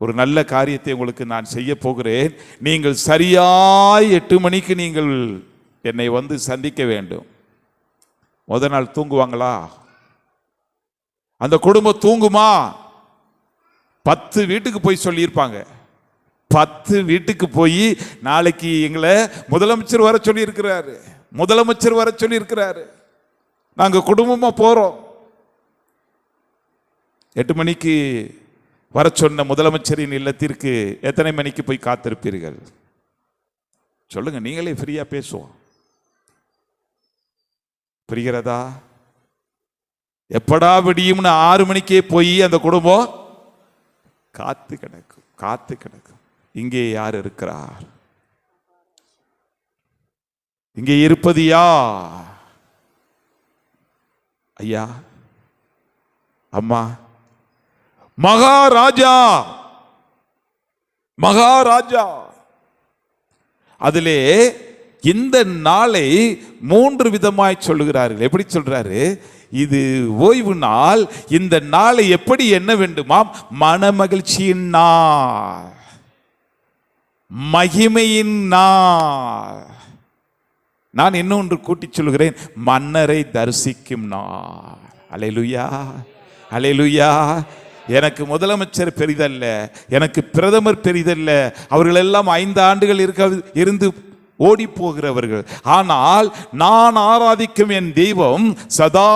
[SPEAKER 1] ஒரு நல்ல காரியத்தை உங்களுக்கு நான் செய்ய போகிறேன், நீங்கள் சரியாய் 8 மணிக்கு நீங்கள் என்னை வந்து சந்திக்க வேண்டும். முதல் நாள் தூங்குவாங்களா? அந்த குடும்பம் தூங்குமா? 10 வீட்டுக்கு போய் சொல்லியிருப்பாங்க. 10 வீட்டுக்கு போய் நாளைக்கு எங்களை முதலமைச்சர் வர சொல்லி இருக்கிறாரு, முதலமைச்சர் வர சொல்லி இருக்கிறாரு, நாங்க குடும்பமா போறோம். 8 மணிக்கு வர சொன்ன முதலமைச்சரின் இல்லத்திற்கு எத்தனை மணிக்கு போய் காத்திருப்பீர்கள்? சொல்லுங்க, நீங்களே ஃப்ரீயா பேசுவோம். புரிகிறதா? எப்படா விடியும்னு 6 மணிக்கே போய் அந்த குடும்பம் காத்து கிடக்கும், காத்து கிடக்கும். இங்கே யார் இருக்கிறார்? இங்கே இருப்பது யார்? ஐயா, அம்மா, மகாராஜா, மகாராஜா. அதிலே இந்த நாளை 3 விதமாய் சொல்லுகிறார்கள். எப்படி சொல்றாரு? இது ஓய்வு நாள். இந்த நாளை எப்படி என்ன வேண்டுமாம்? மனமகிழ்ச்சியின் நாள், மகிமையின் நாள். நான் இன்னொன்று கூட்டி சொல்கிறேன், மன்னரை தரிசிக்கும் நாள். அல்லேலூயா, அல்லேலூயா. எனக்கு முதலமைச்சர் பெரிதல்ல, எனக்கு பிரதமர் பெரிதல்ல, அவர்கள் எல்லாம் 5 ஆண்டுகள் இருந்து ஓடி போகிறவர்கள். ஆனால் நான் ஆராதிக்கும் என் தெய்வம் சதா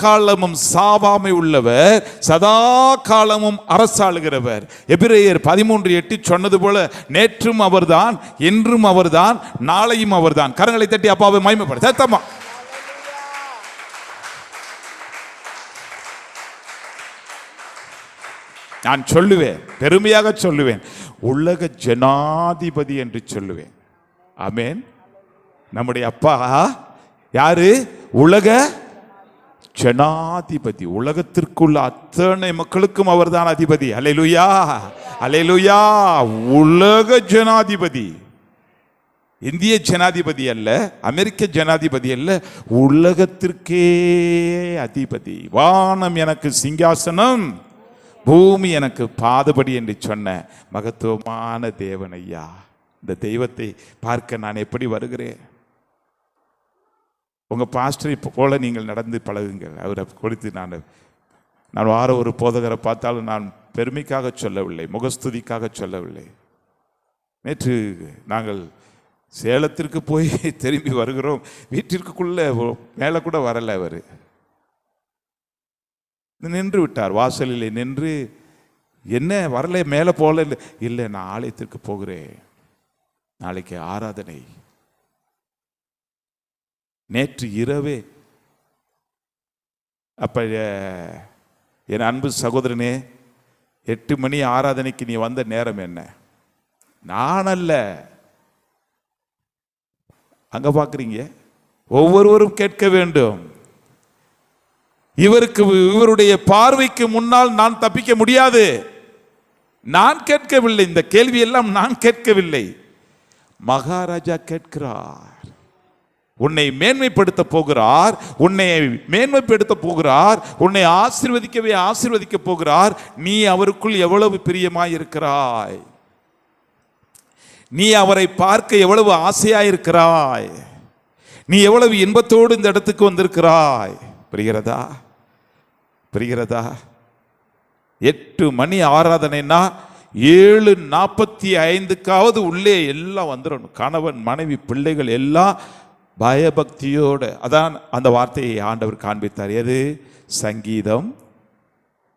[SPEAKER 1] காலமும் சாவாமை உள்ளவர், சதா காலமும் அரசாளுகிறவர். எபிரேயர் 13:8 சொன்னது போல, நேற்றும் அவர்தான், என்றும் அவர்தான், நாளையும் அவர்தான். கரங்களை தட்டி அப்பாவை மகிமைப்படுத்த சத்தமா. நான் சொல்லுவேன், பெருமையாக சொல்லுவேன், உலக ஜனாதிபதி என்று சொல்லுவேன். ஆமென். நம்முடைய அப்பா யாரு? உலக ஜனாதிபதி. உலகத்திற்குள்ள அத்தனை மக்களுக்கும் அவர்தான் அதிபதி. அல்லேலூயா, அல்லேலூயா. உலக ஜனாதிபதி. இந்திய ஜனாதிபதி அல்ல, அமெரிக்க ஜனாதிபதி அல்ல, உலகத்திற்கே அதிபதி. வானம் எனக்கு சிங்காசனம், பூமி எனக்கு பாதபடி என்று சொன்ன மகத்துவமான தேவன் ஐயா. இந்த தெய்வத்தை பார்க்க நான் எப்படி வருகிறேன்? உங்க பாஸ்டரை போல நீங்கள் நடந்து பழகுங்கள். அவரை குறித்து நான் வார ஒரு போதகரை பார்த்தாலும் நான் பெருமைக்காக சொல்லவில்லை, முகஸ்துதிக்காக சொல்லவில்லை. நேற்று நாங்கள் சேலத்திற்கு போய் திரும்பி வருகிறோம், வீட்டிற்குள்ள மேலே கூட வரல. அவர் நின்று விட்டார், வாசலில் நின்று, என்ன வரல, மேலே போல? இல்லை, நான் ஆலயத்திற்கு போகிறேன், நாளைக்கு ஆராதனை. நேற்று இரவே. அப்ப என் அன்பு சகோதரனே, 8 மணி ஆராதனைக்கு நீ வந்த நேரம் என்ன? நான் அல்ல. அங்க பாக்குறீங்க, ஒவ்வொருவரும் கேட்க வேண்டும். இவருடைய பார்வைக்கு முன்னால் நான் தப்பிக்க முடியாது. நான் கேட்கவில்லை, இந்த கேள்வி எல்லாம் நான் கேட்கவில்லை, மகாராஜா கேட்கிறார். உன்னை மேன்மைப்படுத்த போகிறார், உன்னை மேன்மைப்படுத்த போகிறார், உன்னை ஆசீர்வதிக்க போகிறார். நீ அவருக்குள் எவ்வளவு பிரியமாய் இருக்கிறாய், நீ அவரை பார்க்க எவ்வளவு ஆசையாயிருக்கிறாய், நீ எவ்வளவு இன்பத்தோடு இந்த இடத்துக்கு வந்திருக்கிறாய். புரிகிறதா? புரிகிறதா? 8 மணி ஆராதனைனா 7:45க்காவது உள்ளே எல்லாம் வந்துடணும். கணவன் மனைவி பிள்ளைகள் எல்லாம் பயபக்தியோடு. அதான் அந்த வார்த்தையை ஆண்டவர் காண்பித்தார். எது? சங்கீதம்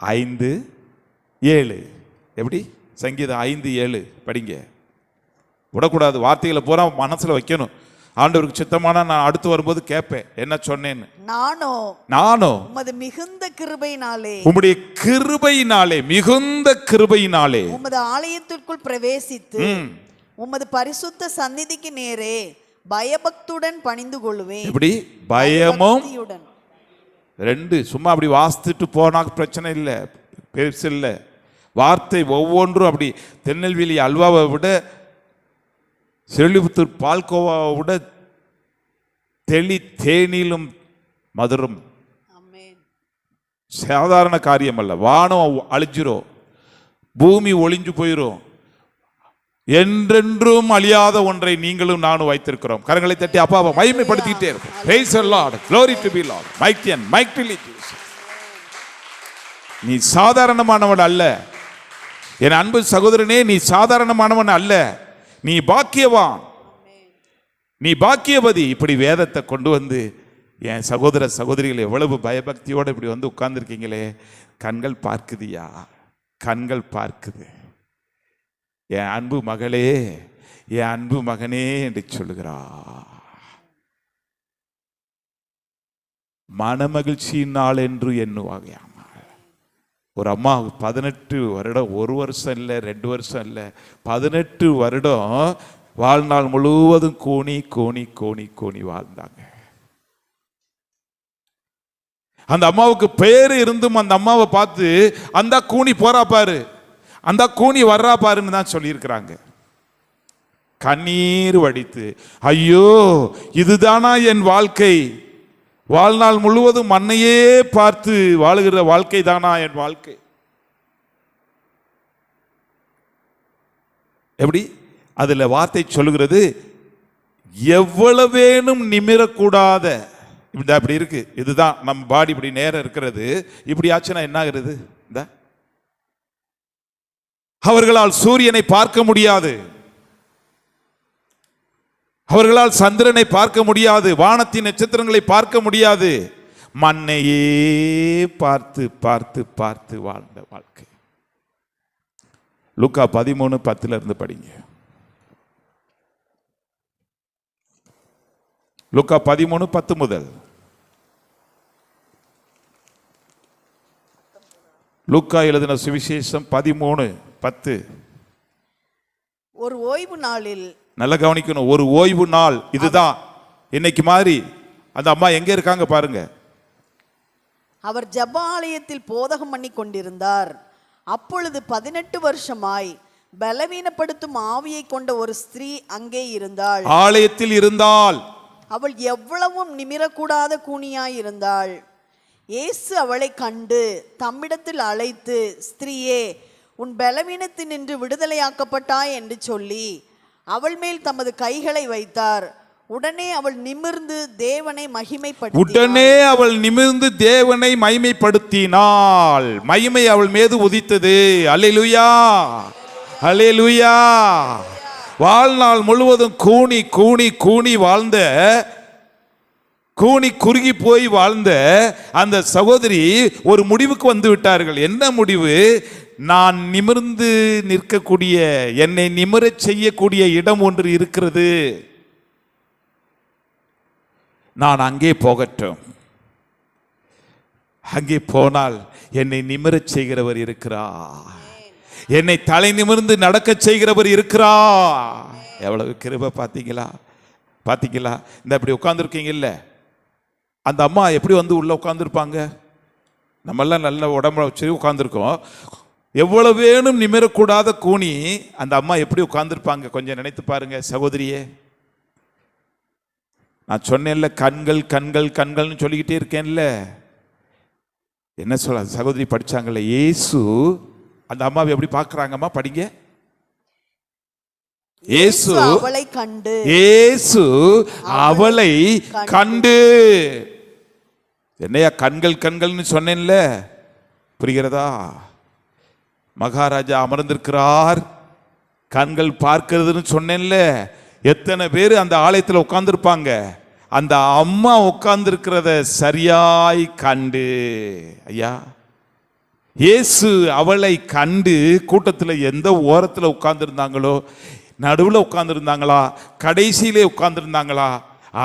[SPEAKER 1] 5:7. எப்படி? சங்கீதம் 5:7 படிங்க. விடக்கூடாது, வார்த்தைகளை பூரா மனசுல வைக்கணும். ஆண்டவருக்கு சித்தமான நான் அடுத்து வரும்போது கேட்பேன் என்ன சொன்னேன்னு. நானோ
[SPEAKER 2] உமது மிகுந்த கிருபையினாலே,
[SPEAKER 1] உம்முடைய கிருபையினாலே, மிகுந்த கிருபையினாலே
[SPEAKER 2] உமது ஆலயத்திற்குள் பிரவேசித்து உமது பரிசுத்த சந்நிதிக்கு நேரே பயபக்தியுடன் பணிந்து கொள்வேன்.
[SPEAKER 1] எப்படி? பயமும் ரெண்டு. சும்மா அப்படி வாசித்துட்டு போனா பிரச்சனை இல்லை, பெருசு இல்லை. வார்த்தை ஒவ்வொன்றும் அப்படி திருநெல்வேலி அல்வாவை விட, செழிபுத்தூர் பால்கோவாவை விட தேனிலும் மதுரம். சாதாரண காரியம் அல்ல. வானம் அழிஞ்சிரும், பூமி ஒளிஞ்சு போயிரும். என்றென்றும் அழியாத ஒன்றை நீங்களும் நானும் வைத்திருக்கிறோம். கரங்களை தட்டி அப்பாவை மகிமைப்படுத்திக்கிட்டே இருக்கும். Praise the Lord, glory to be Lord, mightily Jesus. நீ சாதாரணமானவன் அல்ல என் அன்பு சகோதரனே, நீ சாதாரணமானவன் அல்ல, நீ பாக்கியவான், நீ பாக்கியவதி. இப்படி வேதத்தை கொண்டு வந்து என் சகோதர சகோதரிகள் எவ்வளவு பயபக்தியோடு இப்படி வந்து உட்கார்ந்துருக்கீங்களே, கண்கள் பார்க்குதியா, கண்கள் பார்க்குது. என் அன்பு மகளே, என் அன்பு மகனே என்று சொல்லுகிறா. மனமகிழ்ச்சியின் நாள் என்று எண்ணுவாங்க. ஒரு அம்மா 18 வருடம், 1 வருஷம் இல்லை 2 வருஷம் இல்லை, 18 வருடம் வாழ்நாள் முழுவதும் கூனி கூனி கூனி கூனி வாழ்ந்தாங்க. அந்த அம்மாவுக்கு பேரு இருந்தும் அந்த அம்மாவை பார்த்து அந்த கூனி போறா பாரு, அந்த கூனி வர்றா பாருன்னு தான் சொல்லியிருக்கிறாங்க. கண்ணீர் வடித்து, ஐயோ இதுதானா என் வாழ்க்கை, வாழ்நாள் முழுவதும் மண்ணையே பார்த்து வாழுகிற வாழ்க்கை தானா என் வாழ்க்கை. எப்படி? அதுல வார்த்தை சொல்லுகிறது, எவ்வளவேனும் நிமிரக்கூடாத, இப்படி அப்படி இருக்கு. இதுதான் நம்ம பாடி இப்படி நேரம் இருக்கிறது. இப்படி ஆச்சுன்னா என்ன ஆகுறது? இந்த அவர்களால் சூரியனை பார்க்க முடியாது, அவர்களால் சந்திரனை பார்க்க முடியாது, வானத்தின் நட்சத்திரங்களை பார்க்க முடியாது, மண்ணையே பார்த்து பார்த்து பார்த்து வாழ்ந்த வாழ்க்கை. லூக்கா 13:10 இருந்து படிங்க. லூக்கா 13:10 முதல். லூக்கா எழுதின சுவிசேஷம் 13:10.
[SPEAKER 2] ஒரு ஓய்வு நாளில்,
[SPEAKER 1] நல்லா கவனிக்கணும், ஒரு ஓய்வு நாள். இதுதான் இன்னைக்கு மாதிரி. அந்த அம்மா எங்க இருக்காங்க பாருங்க.
[SPEAKER 2] அவர் ஜெபாலயத்தில் போதகம் பண்ணி கொண்டிருந்தார். அப்பொழுது 18 வருஷமாய் பலவீனப்படுத்தும் ஆவியை கொண்ட ஒரு ஸ்திரீ அங்கே இருந்தாள்.
[SPEAKER 1] ஆலயத்தில் இருந்தாள்.
[SPEAKER 2] அவள் எவ்வளவும் நிமிரக்கூடாத கூனியாய் இருந்தாள். இயேசு அவளை கண்டு தம்மிடத்தில் அழைத்து, ஸ்திரீயே, உன் பலவீனத்தினின்று விடுதலையாக்கப்பட்டாய் என்று சொல்லி அவள் மேல் தமது கைகளை வைத்தார். உடனே அவள் நிமிர்ந்து தேவனை மகிமைப்படுத்தினாள். மகிமை அவள் மீது உதித்தது. அல்லேலூயா, அல்லேலூயா. வாழ்நாள் முழுவதும் கூனி கூனி கூனி வாழ்ந்த, கூனி குறுகி போய் வாழ்ந்த அந்த சகோதரி ஒரு முடிவுக்கு வந்து விட்டார்கள். என்ன முடிவு? நான் நிமிர்ந்து நிற்கக்கூடிய, என்னை நிமிரச் செய்யக்கூடிய இடம் ஒன்று இருக்கிறது, நான் அங்கே போகட்டும். அங்கே போனால் என்னை நிமிரச் செய்கிறவர் இருக்கிறார், என்னை தலை நிமிர்ந்து நடக்க செய்கிறவர் இருக்கிறார். எவ்வளவு கிருபை பார்த்தீங்களா, பார்த்தீங்களா? இந்த இப்படி உட்கார்ந்துருக்கீங்க இல்ல, அந்த அம்மா எப்படி வந்து உள்ள உட்கார்ந்துருப்பாங்க? நம்மெல்லாம் நல்ல உடம்புல வச்சு உட்கார்ந்துருக்கோம். எவ்வளவு வேணும் நிமிரக்கூடாத கூனி அந்த அம்மா எப்படி உட்கார்ந்துருப்பாங்க? கொஞ்சம் நினைத்து பாருங்க சகோதரியே. நான் சொன்னேன்ல, கண்கள் கண்கள் கண்கள்னு சொல்லிக்கிட்டே இருக்கேன்ல. என்ன சொல்ல சகோதரி படிச்சாங்கல்ல, இயேசு அந்த அம்மாவை எப்படி பார்க்கறாங்கம்மா? படிங்க. இயேசு அவளை கண்டு, இயேசு அவளை கண்டு. என்னையா கண்கள் கண்கள்னு சொன்னேன்ல, புரிகிறதா? மகாராஜா அமர்ந்திருக்கிறார், கண்கள் பார்க்கிறதுன்னு சொன்னேன்ல. எத்தனை பேர் அந்த ஆலயத்தில் உட்கார்ந்துருப்பாங்க? அந்த அம்மா உட்கார்ந்துருக்கிறத சரியாய் கண்டு, ஐயா இயேசு அவளை கண்டு கூட்டத்தில் எந்த ஓரத்தில் உட்கார்ந்துருந்தாங்களோ, நடுவில் உட்கார்ந்துருந்தாங்களா, கடைசியிலே உட்கார்ந்துருந்தாங்களா,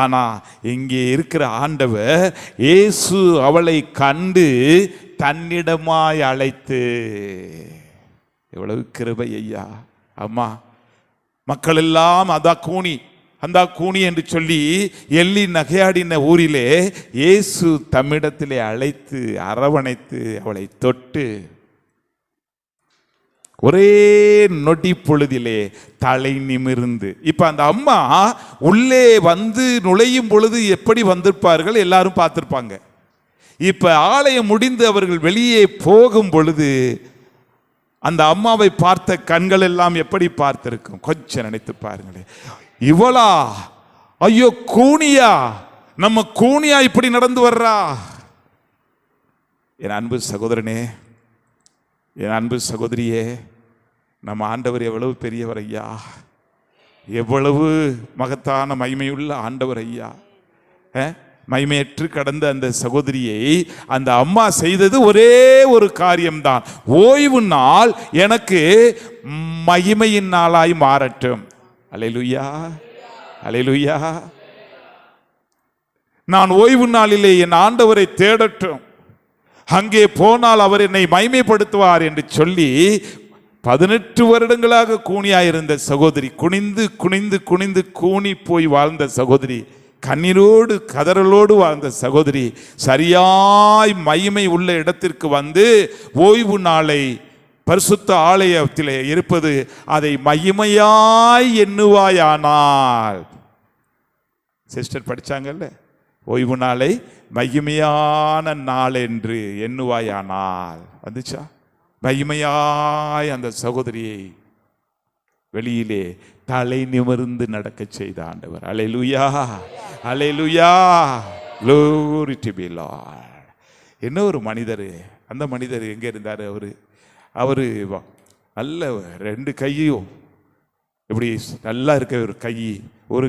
[SPEAKER 2] ஆனா இங்கே இருக்கிற ஆண்டவர் இயேசு அவளை கண்டு தன்னிடமாய் அழைத்து, எவ்வளவு கிருபை ஐயா! அம்மா, மக்கள் எல்லாம் அந்த கூனி என்று சொல்லி எள்ளி நகையாடின ஊரிலே இயேசு தம்மிடத்திலே அழைத்து அரவணைத்து அவளை தொட்டு ஒரே நொடி பொழுதிலே தலை நிமிர்ந்து, இப்ப அந்த அம்மா உள்ளே வந்து நுழையும் பொழுது எப்படி வந்திருப்பார்கள் எல்லாரும் பார்த்திருப்பாங்க. இப்ப ஆலயம் முடிந்து அவர்கள் வெளியே போகும் பொழுது அந்த அம்மாவை பார்த்த கண்கள் எல்லாம் எப்படி பார்த்திருக்கும்? கொஞ்சம் நினைத்து பாருங்களேன். இவளா? ஐயோ கூனியா? நம்ம கூனியா இப்படி நடந்து வர்றா? என் அன்பு சகோதரனே, என் அன்பு சகோதரியே, நம்ம ஆண்டவர் எவ்வளவு பெரியவர் ஐயா! எவ்வளவு மகத்தான மகிமையுள்ள ஆண்டவர் ஐயா! மகிமையற்று கடந்த அந்த சகோதரியை அந்த அம்மா செய்தது ஒரே ஒரு காரியம்தான். ஓய்வு நாள் எனக்கு மகிமையின் நாளாய் மாறட்டும். அல்லேலூயா, அல்லேலூயா. நான் ஓய்வு நாளிலே என் ஆண்டவரை தேடட்டும், அங்கே போனால் அவர் என்னை மகிமைப்படுத்துவார் என்று சொல்லி 18 வருடங்களாக கூனியாயிருந்த சகோதரி, குனிந்து குனிந்து குனிந்து கூனி போய் வாழ்ந்த சகோதரி, கண்ணீரோடு கதறலோடு வாழ்ந்த சகோதரி, சரியாய் மகிமை உள்ள இடத்திற்கு வந்து ஓய்வு நாளை பரிசுத்த ஆலயத்திலே இருப்பது அதை மகிமையாய் எண்ணுவாயானால், சிஸ்டர் படிச்சாங்கல்ல, ஓய்வு நாளை மகிமையான நாள் என்று எண்ணுவாயானால் வந்துச்சா? மகிமையாய் அந்த சகோதரியை வெளியிலே தலை நிமிர்ந்து நடக்க செய்த ஆண்டவர். அல்லேலூயா, அல்லேலூயா, glory to be Lord. என்ன ஒரு மனிதர்! அந்த மனிதர் எங்கே இருந்தார்? அவரு நல்ல 2 கையும் இப்படி நல்லா இருக்க ஒரு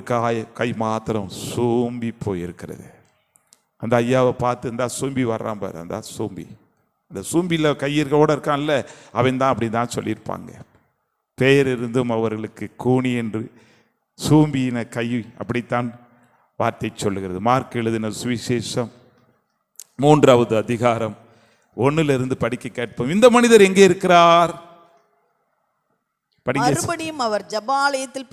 [SPEAKER 2] கை மாத்திரம் சோம்பி போயிருக்கிறது. அந்த ஐயாவை பார்த்து இந்த சோம்பி வர்றான் பாரு, அந்த சோம்பி, அந்த சோம்பியில் கை இருக்கோட இருக்கான்ல, அவன் தான் அப்படி தான் சொல்லியிருப்பாங்க. பெயர் இருந்தும் அவர்களுக்கு கூனி என்று சோம்பியின கை, அப்படித்தான் வார்த்தை சொல்லுகிறது. மார்க் எழுதின சுவிசேஷம் 3வது அதிகாரம் 1 படிக்க கேட்போம். இந்த மனிதர் எங்கே இருக்கிறார்?
[SPEAKER 3] மறுபடியும் அவர் ஜெபாலயத்தில்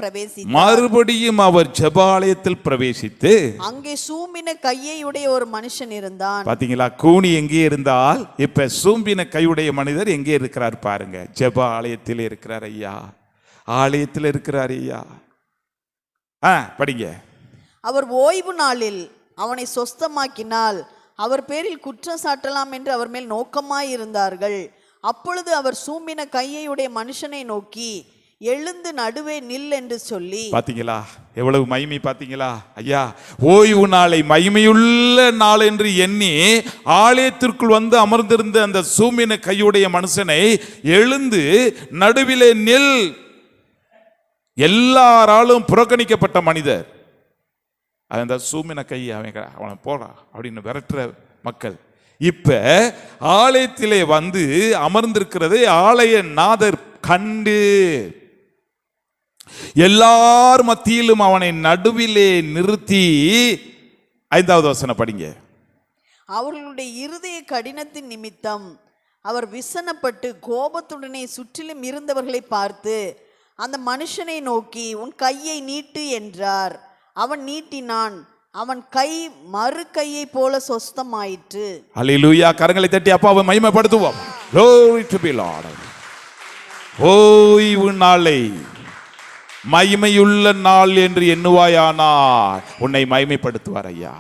[SPEAKER 3] பிரவேசித்து அங்கே சூம்பின கையுடைய ஒரு மனுஷன் இருந்தான்.
[SPEAKER 2] பாத்தீங்களா? கூனி எங்கே இருந்தால் இப்ப சூம்பின கையுடைய மனிதர் எங்கே இருக்கிறார் பாருங்க. ஜெபாலயத்தில் இருக்கிறார் ஐயா, ஆலயத்தில் இருக்கிறார் ஐயா. படிங்க.
[SPEAKER 3] அவர் ஓய்வு நாளில் அவனை சொஸ்தமாக்கினால் அவர் பேரில் குற்றம் சாட்டலாம் என்று அவர் மேல் நோக்கமாய் இருந்தார்கள். அப்பொழுது அவர் சூம்பின கையுடைய மனுஷனை நோக்கி, எழுந்து நடுவே நில் என்று சொல்லி.
[SPEAKER 2] பாத்தீங்களா எவ்வளவு மகிமை? பாத்தீங்களா ஐயா? ஓய்வு நாளை மகிமையுள்ள நாள் என்று எண்ணி ஆலயத்திற்குள் வந்து அமர்ந்திருந்த அந்த சூம்பின கையுடைய மனுஷனை, எழுந்து நடுவிலே நில். எல்லாராலும் புறக்கணிக்கப்பட்ட மனிதர், அந்த சூம்பின கை, அவனை போடா அப்படின்னு விரட்டுற மக்கள், இப்ப ஆலயத்திலே வந்து அமர்ந்திருக்கிறதை ஆலய நாதர் கண்டு எல்லார் மத்தியிலும் அவனை நடுவிலே நிறுத்தி, 5வது வசனம் படிங்க.
[SPEAKER 3] அவர்களுடைய இருதய கடினத்தின் நிமித்தம் அவர் விசனப்பட்டு கோபத்துடனே சுற்றிலும் இருந்தவர்களை பார்த்து அந்த மனுஷனை நோக்கி, உன் கையை நீட்டு என்றார். அவன் நீட்டினான். அவன் கை மறு கையை போல சொஸ்தமாயிற்று.
[SPEAKER 2] அல்லேலூயா. கரங்களை தட்டி அப்பாவை மகிமைப்படுத்துவோம். Glory to be Lord. ஓய்வு நாளை மகிமையுள்ள நாள் என்று எண்ணுவாயானால் உன்னை மகிமைப்படுத்துவார் ஐயா.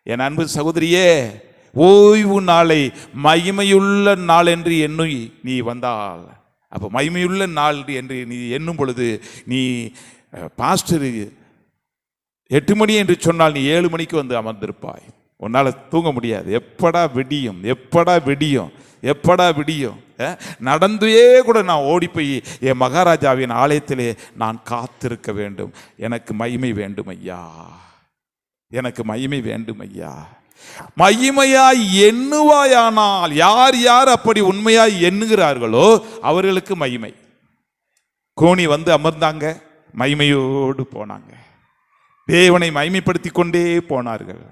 [SPEAKER 2] என் அன்பு சகோதரியே, ஓய்வு நாளை மகிமையுள்ள நாள் என்று எண்ணு நீ வந்தால், அப்போ மகிமையுள்ள நாள் என்று நீ எண்ணும் பொழுது, நீ பாஸ்டர் 8 மணி என்று சொன்னால் நீ 7 மணிக்கு வந்து அமர்ந்திருப்பாய். உன்னால் தூங்க முடியாது. எப்படா விடியும், எப்படா விடியும், எப்படா விடியும். நடந்தே கூட நான் ஓடி போய் என் மகாராஜாவின் ஆலயத்திலே நான் காத்திருக்க வேண்டும். எனக்கு மகிமை வேண்டும் ஐயா, எனக்கு மகிமை வேண்டும் ஐயா. மகிமையாய் எண்ணுவாயானால், யார் யார் அப்படி உண்மையாய் எண்ணுகிறார்களோ அவர்களுக்கு மகிமை. கோணி வந்து அமர்ந்தாங்க, மகிமையோடு போனாங்க, தேவனை மகிமைப்படுத்தி கொண்டே போனார்கள்.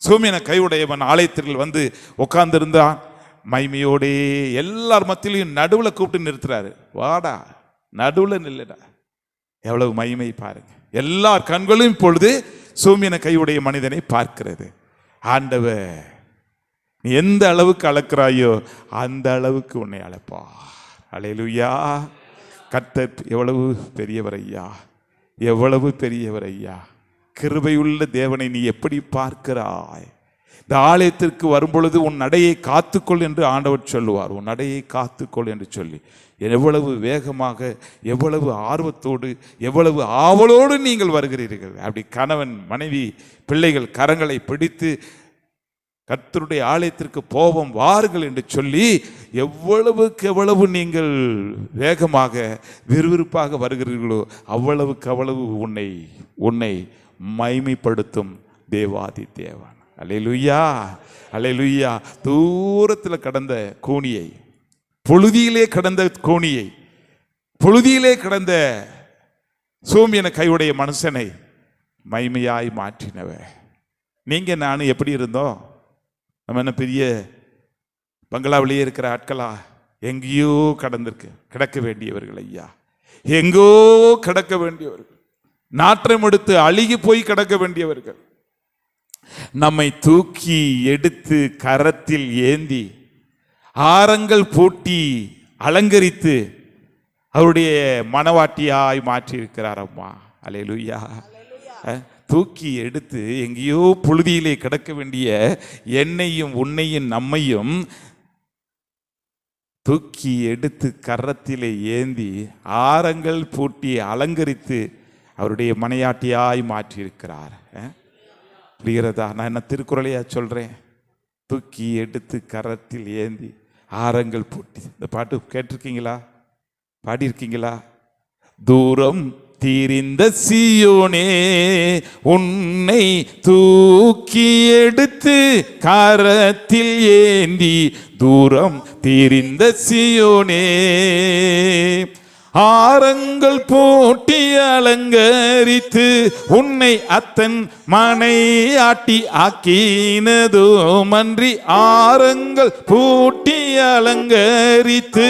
[SPEAKER 2] சூமியன கையுடையவன் ஆலயத்தில் வந்து உட்கார்ந்திருந்தான், மகிமையோடே எல்லார் மத்தியிலையும் நடுவில் கூப்பிட்டு நிறுத்துறாரு. வாடா, நடுவில் நில்லுடா. எவ்வளவு மகிமை பாருங்க. எல்லார் கண்களும் இப்பொழுது சூமியன கையுடைய மனிதனை பார்க்கிறது. ஆண்டவர், நீ எந்த அளவுக்கு அளக்கிறாயோ அந்த அளவுக்கு உன்னை அளப்பா. அல்லேலூயா. கர்த்தர் எவ்வளவு பெரியவர் ஐயா, எவ்வளவு பெரியவர் ஐயா. கிருபையுள்ள தேவனை நீ எப்படி பார்க்கிறாய். இந்த ஆலயத்திற்கு வரும்பொழுது உன் நடையை காத்துக்கொள் என்று ஆண்டவர் சொல்லுவார். உன் நடையை காத்துக்கொள் என்று சொல்லி எவ்வளவு வேகமாக, எவ்வளவு ஆர்வத்தோடு, எவ்வளவு ஆவலோடு நீங்கள் வருகிறீர்கள். அப்படி கணவன் மனைவி பிள்ளைகள் கரங்களை பிடித்து கர்த்தருடைய ஆலயத்திற்கு போவோம் வாருங்கள் என்று சொல்லி எவ்வளவுக்கு எவ்வளவு நீங்கள் வேகமாக விறுவிறுப்பாக வருகிறீர்களோ அவ்வளவுக்கு அவ்வளவு உன்னை மகிமைப்படுத்தும் தேவாதி தேவன். அல்லேலூயா, அல்லேலூயா. தூரத்தில் கடந்த கூனியை, புழுதியிலே கடந்த கூனியை, புழுதியிலே கடந்த சூமியன கையுடைய மனுஷனை மகிமையாய் மாற்றினவ. நீங்க நானும் எப்படி இருந்தோம்? நம்ம என்ன பெரிய பங்களாவிலேயே இருக்கிற ஆட்களா? எங்கேயோ கிடக்க வேண்டியவர்கள் ஐயா, எங்கோ கிடக்க வேண்டியவர்கள், நாற்றம் எடுத்து அழுகி போய் கிடக்க வேண்டியவர்கள். நம்மை தூக்கி எடுத்து கரத்தில் ஏந்தி ஆரங்கள் பூட்டி அலங்கரித்து அவருடைய மனவாட்டியாய் மாற்றி இருக்கிறார் அம்மா. அல்லேலூயா. தூக்கி எடுத்து எங்கேயோ புழுதியிலே கிடக்க வேண்டிய என்னையும் உன்னையும் நம்மையும் தூக்கி எடுத்து கரத்திலே ஏந்தி ஆரங்கள் பூட்டி அலங்கரித்து அவருடைய மனையாட்டியாய் மாற்றி இருக்கிறார். புரிகிறதா? நான் என்ன திருக்குறளையா சொல்றேன்? தூக்கி எடுத்து கரத்தில் ஏந்தி ஆரங்கள் பூட்டி. இந்த பாட்டு கேட்டிருக்கீங்களா? பாடியிருக்கீங்களா? தூரம் தீரிந்த சீயோனே உன்னை தூக்கி எடுத்து கரத்தில் ஏந்தி, தூரம் தீரிந்த சீயோனே ஆரங்கள் பூட்டி அலங்கரித்து உன்னை அத்தன் மனையாட்டி ஆக்கினதுமன்றி, ஆரங்கள் பூட்டி அலங்கரித்து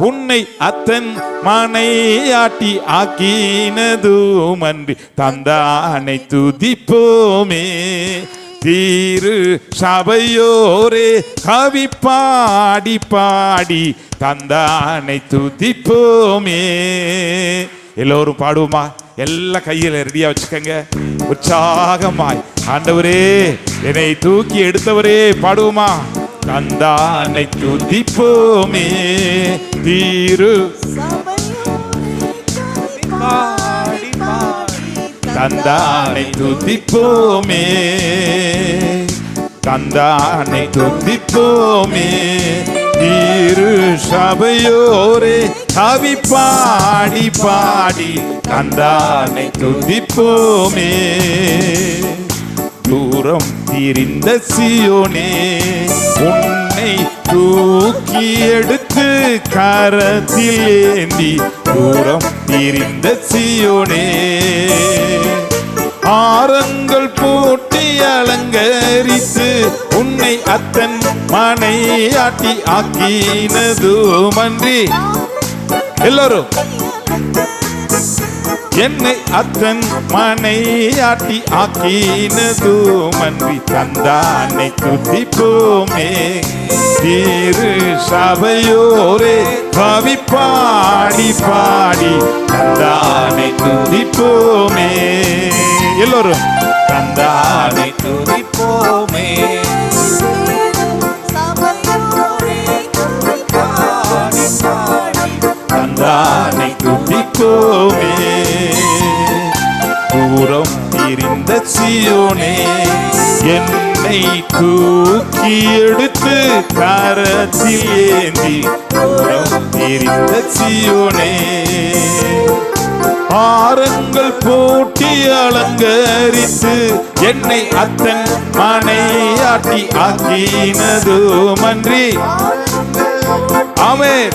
[SPEAKER 2] உன்னை அத்தன் மனையாட்டி ஆக்கினதுமன்றி, தந்தானை துதிப்போமே தீரு சபையோரே கவி பாடி பாடி தந்தானை துதிப்போமே. எல்லோரும் பாடுவோமா? எல்லா கையில ரெடியா வச்சுக்கங்க, உற்சாகமாய். ஆண்டவரே என்னை தூக்கி எடுத்தவரே பாடுவோமா? தந்தானை துதிப்போமே தீரு தந்தானை துதிப்போமே, தந்தானை துதிப்போமே தீரு சபையோரே கவி பாடி பாடி தந்தானை துதிப்போமே. தூரம் தீரிந்த சீயோனே உன்னை தூக்கி எடுத்து கரத்தில் ஏந்தி, தூரம் தீரிந்த சீயோனே ஆரங்கள் பூட்டி அலங்கரித்து உன்னை அத்தன் மனையாட்டி ஆக்கினதுமன்றி, எல்லாரும் என்னை அத்தன் மனையாட்டி ஆக்கினதுமன்றி, தந்தானை துதிப்போமே தீரு சபையோரே கவி பாடி பாடி தந்தானை துதிப்போமே. எல்லோரும் தந்தானை துதிப்போமே தந்தானை துதிப்போமே. தூரம் தீரிந்த சீயோனே என்னை தூக்கி எடுத்து கரத்தில் ஏந்தி, தூரம் தீரிந்த சீயோனே ஆரங்கள் பூட்டி அலங்கரித்து என்னை அத்தன் மனையாட்டி ஆக்கினதுமன்றி. ஆமென்.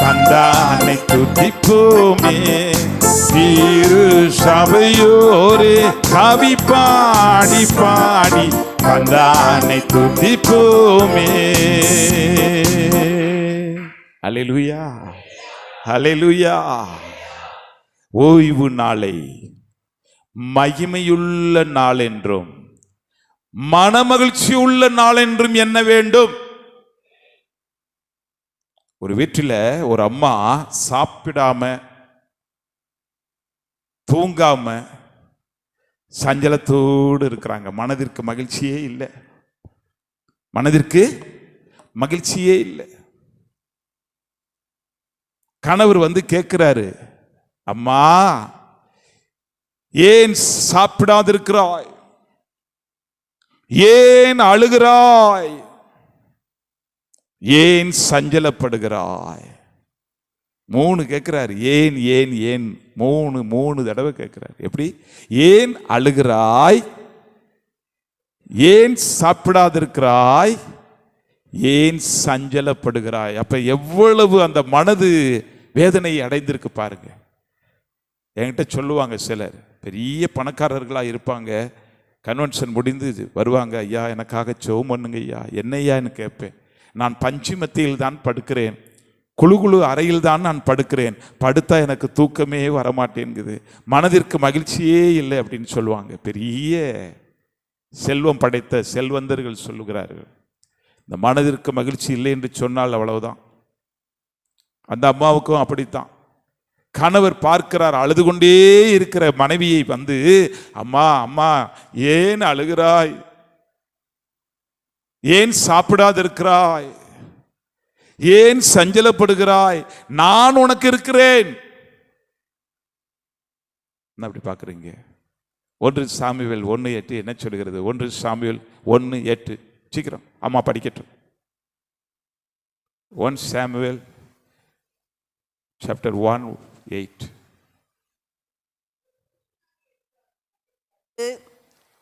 [SPEAKER 2] தந்தானை துதிப்போமே திரு சபையோரே, கவி பாடி பாடி தந்தானை துதிப்போமே. அல்லேலூயா, அல்லேலூயா. ஓய்வு நாளை மகிமையுள்ள நாள் என்றும் மனமகிழ்ச்சி உள்ள நாள் என்றும் என்ன வேண்டும்? ஒரு வீட்டில் ஒரு அம்மா சாப்பிடாம தூங்காம சஞ்சலத்தோடு இருக்கிறாங்க. மனதிற்கு மகிழ்ச்சியே இல்லை, மனதிற்கு மகிழ்ச்சியே இல்லை. கணவர் வந்து கேட்கிறாரு, அம்மா ஏன் சாப்பிடாதிருக்கிறாய்? ஏன் அழுகிறாய்? ஏன் சஞ்சலப்படுகிறாய்? 3 கேட்கிறார். ஏன் ஏன் ஏன் 3 தடவை கேட்கிறார். எப்படி? ஏன் அழுகிறாய்? ஏன் சாப்பிடாதிருக்கிறாய்? ஏன் சஞ்சலப்படுகிறாய்? அப்ப எவ்வளவு அந்த மனது வேதனை அடைந்திருக்கு பாருங்க. என்கிட்ட சொல்லுவாங்க சிலர், பெரிய பணக்காரர்களா இருப்பாங்க, கன்வென்ஷன் முடிந்து வருவாங்க, ஐயா எனக்காக ஜெபம் பண்ணுங்க ஐயா. என்னையான்னு கேட்பேன். நான் பஞ்சு மத்தியில் தான் படுக்கிறேன், குழு அறையில் தான் நான் படுக்கிறேன், படுத்தா எனக்கு தூக்கமே வரமாட்டேங்குது, மனதிற்கு மகிழ்ச்சியே இல்லை அப்படின்னு சொல்லுவாங்க. பெரிய செல்வம் படைத்த செல்வந்தர்கள் சொல்லுகிறார்கள், இந்த மனதிற்கு மகிழ்ச்சி இல்லை என்று சொன்னால் அவ்வளவுதான். அந்த அம்மாவுக்கும் அப்படித்தான். கணவர் பார்க்கிறார், அழுது கொண்டே இருக்கிற மனைவியை வந்து, அம்மா அம்மா ஏன் அழுகிறாய்? ஏன் சாப்பிடாதிருக்கிறாய்? ஏன் சஞ்சலப்படுகிறாய்? நான் உனக்கு இருக்கிறேன். அப்படி பார்க்குறீங்க. 1 சாமுவேல் 1:8 என்ன சொல்கிறது? 1 சாமுவேல் 1:8 சீக்கிரம் அம்மா படிக்கட்டும். 1 சாமுவேல் chapter 1:8.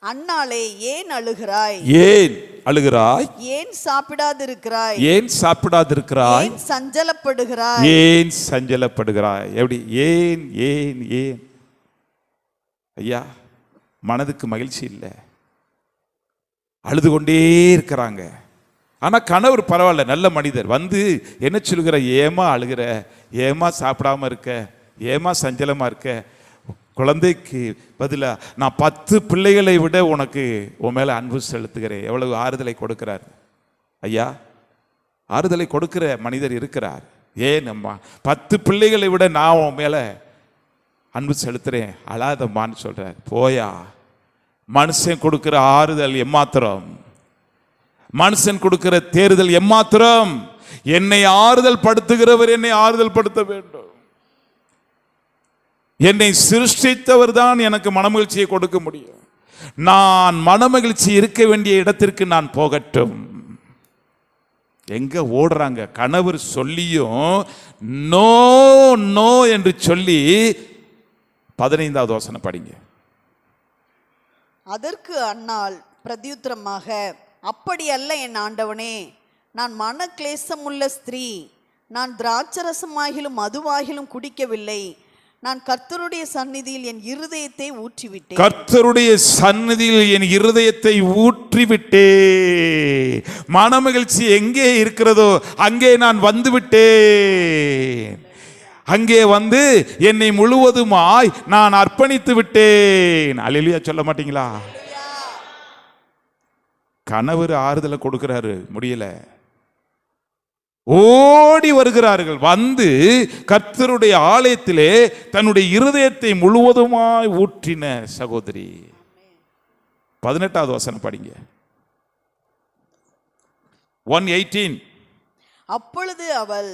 [SPEAKER 3] அன்னாளே ஏன் அழுகிறாய்?
[SPEAKER 2] ஏன் அழுகிறாய்?
[SPEAKER 3] ஏன் சாப்பிடாதிருக்கிறாய்?
[SPEAKER 2] ஏன் சாப்பிடாதிருக்கிறாய்?
[SPEAKER 3] ஏன் சஞ்சலப்படுகிறாய்?
[SPEAKER 2] ஏன் சஞ்சலப்படுகிறாய்? எப்படி? ஏன் ஏன் ஏன்? ஐயா, மனதுக்கு மகிழ்ச்சி இல்லை, அழுது கொண்டே இருக்கிறாங்க. ஆனா கணவர் பரவாயில்ல, நல்ல மனிதர். வந்து என்ன சொல்லுகிற? ஏமா அழுகிற? ஏமா சாப்பிடாம இருக்க? ஏமா சஞ்சலமா இருக்க? குழந்தைக்கு பதிலா நான் 10 பிள்ளைகளை விட உனக்கு உன் மேல அன்பு செலுத்துகிறேன். எவ்வளவு ஆறுதலை கொடுக்கிறார் ஐயா. ஆறுதலை கொடுக்கிற மனிதர் இருக்கிறார். ஏன் அம்மா, 10 பிள்ளைகளை விட நான் உன் மேல அன்பு செலுத்துறேன், அழாதம்மான்னு சொல்றார். போயா, மனுஷன் கொடுக்கிற ஆறுதல் எம்மாத்திரம், மனுஷன் கொடுக்கிற தேறுதல் எம்மாத்திரம். என்னை ஆறுதல் படுத்துகிறவர் என்னை ஆறுதல் படுத்த வேண்டும். என்னை சிருஷ்டித்தவர் தான் எனக்கு மனமகிழ்ச்சியை கொடுக்க முடியும். நான் மனமகிழ்ச்சி இருக்க வேண்டிய இடத்திற்கு நான் போகட்டும். எங்க ஓடுறாங்க? கணவர் சொல்லியும் நோ நோ என்று சொல்லி 15வது வசனம் படிங்க.
[SPEAKER 3] அதற்கு அன்னாள் பிரதியுத்தரமாக, அப்படி அல்ல என் ஆண்டவனே, நான் மனக்லேசம் உள்ள ஸ்திரீ, நான் திராட்சரசமாகிலும் மதுவாகிலும் குடிக்கவில்லை, நான் கர்த்தருடைய சந்நிதியில் என் இருதயத்தை ஊற்றிவிட்டேன்.
[SPEAKER 2] கர்த்தருடைய சந்நிதியில் என் இருதயத்தை ஊற்றிவிட்டே. மனமகிழ்ச்சி எங்கே இருக்கிறதோ அங்கே நான் வந்து விட்டேன். அங்கே வந்து என்னை முழுவதுமாய் நான் அர்ப்பணித்து விட்டேன். அல்லேலூயா சொல்ல மாட்டீங்களா? கணவர் ஆறுதலை கொடுக்கிறாரு, முடியல, ஓடி வருகிறார்கள். வந்து கர்த்தருடைய ஆலயத்திலே தன்னுடைய இருதயத்தை முழுவதுமாய் ஊற்றின சகோதரி. 18வது வசனம் படிங்க. 1:18.
[SPEAKER 3] அப்பொழுது அவள்,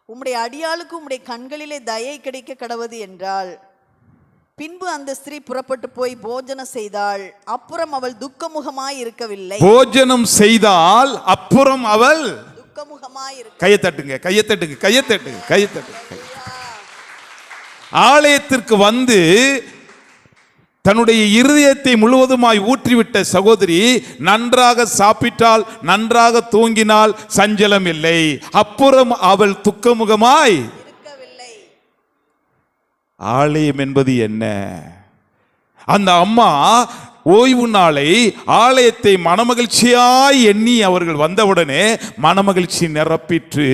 [SPEAKER 3] உம்முடைய அடியாளுக்கு உம்முடைய கண்களிலே தயை கிடைக்க கடவது என்றாள். பின்பு அந்த ஸ்திரீ புறப்பட்டு போய் போஜனம் செய்தாள். அப்புறம் அவள் துக்கமுகமாய் இருக்கவில்லை.
[SPEAKER 2] போஜனம் செய்தால் அப்புறம் அவள்
[SPEAKER 3] துக்கமுகமாய் இருக்க.
[SPEAKER 2] கையை தட்டுங்க, கையை தட்டுங்க, கையை தட்டுங்க, கையை தட்டுங்க. ஆலயத்திற்கு வந்து தன்னுடைய இருதயத்தை முழுவதுமாய் ஊற்றிவிட்ட சகோதரி நன்றாக சாப்பிட்டால், நன்றாக தூங்கினால், சஞ்சலம் இல்லை. அப்புறம் அவள் துக்கமுகமாய்
[SPEAKER 3] இருக்கவில்லை.
[SPEAKER 2] ஆலயம் என்பது என்ன? அந்த அம்மா ஓய்வு நாளை, ஆலயத்தை மனமகிழ்ச்சியாய் எண்ணி அவர்கள் வந்தவுடனே மனமகிழ்ச்சி நிரப்பிற்று.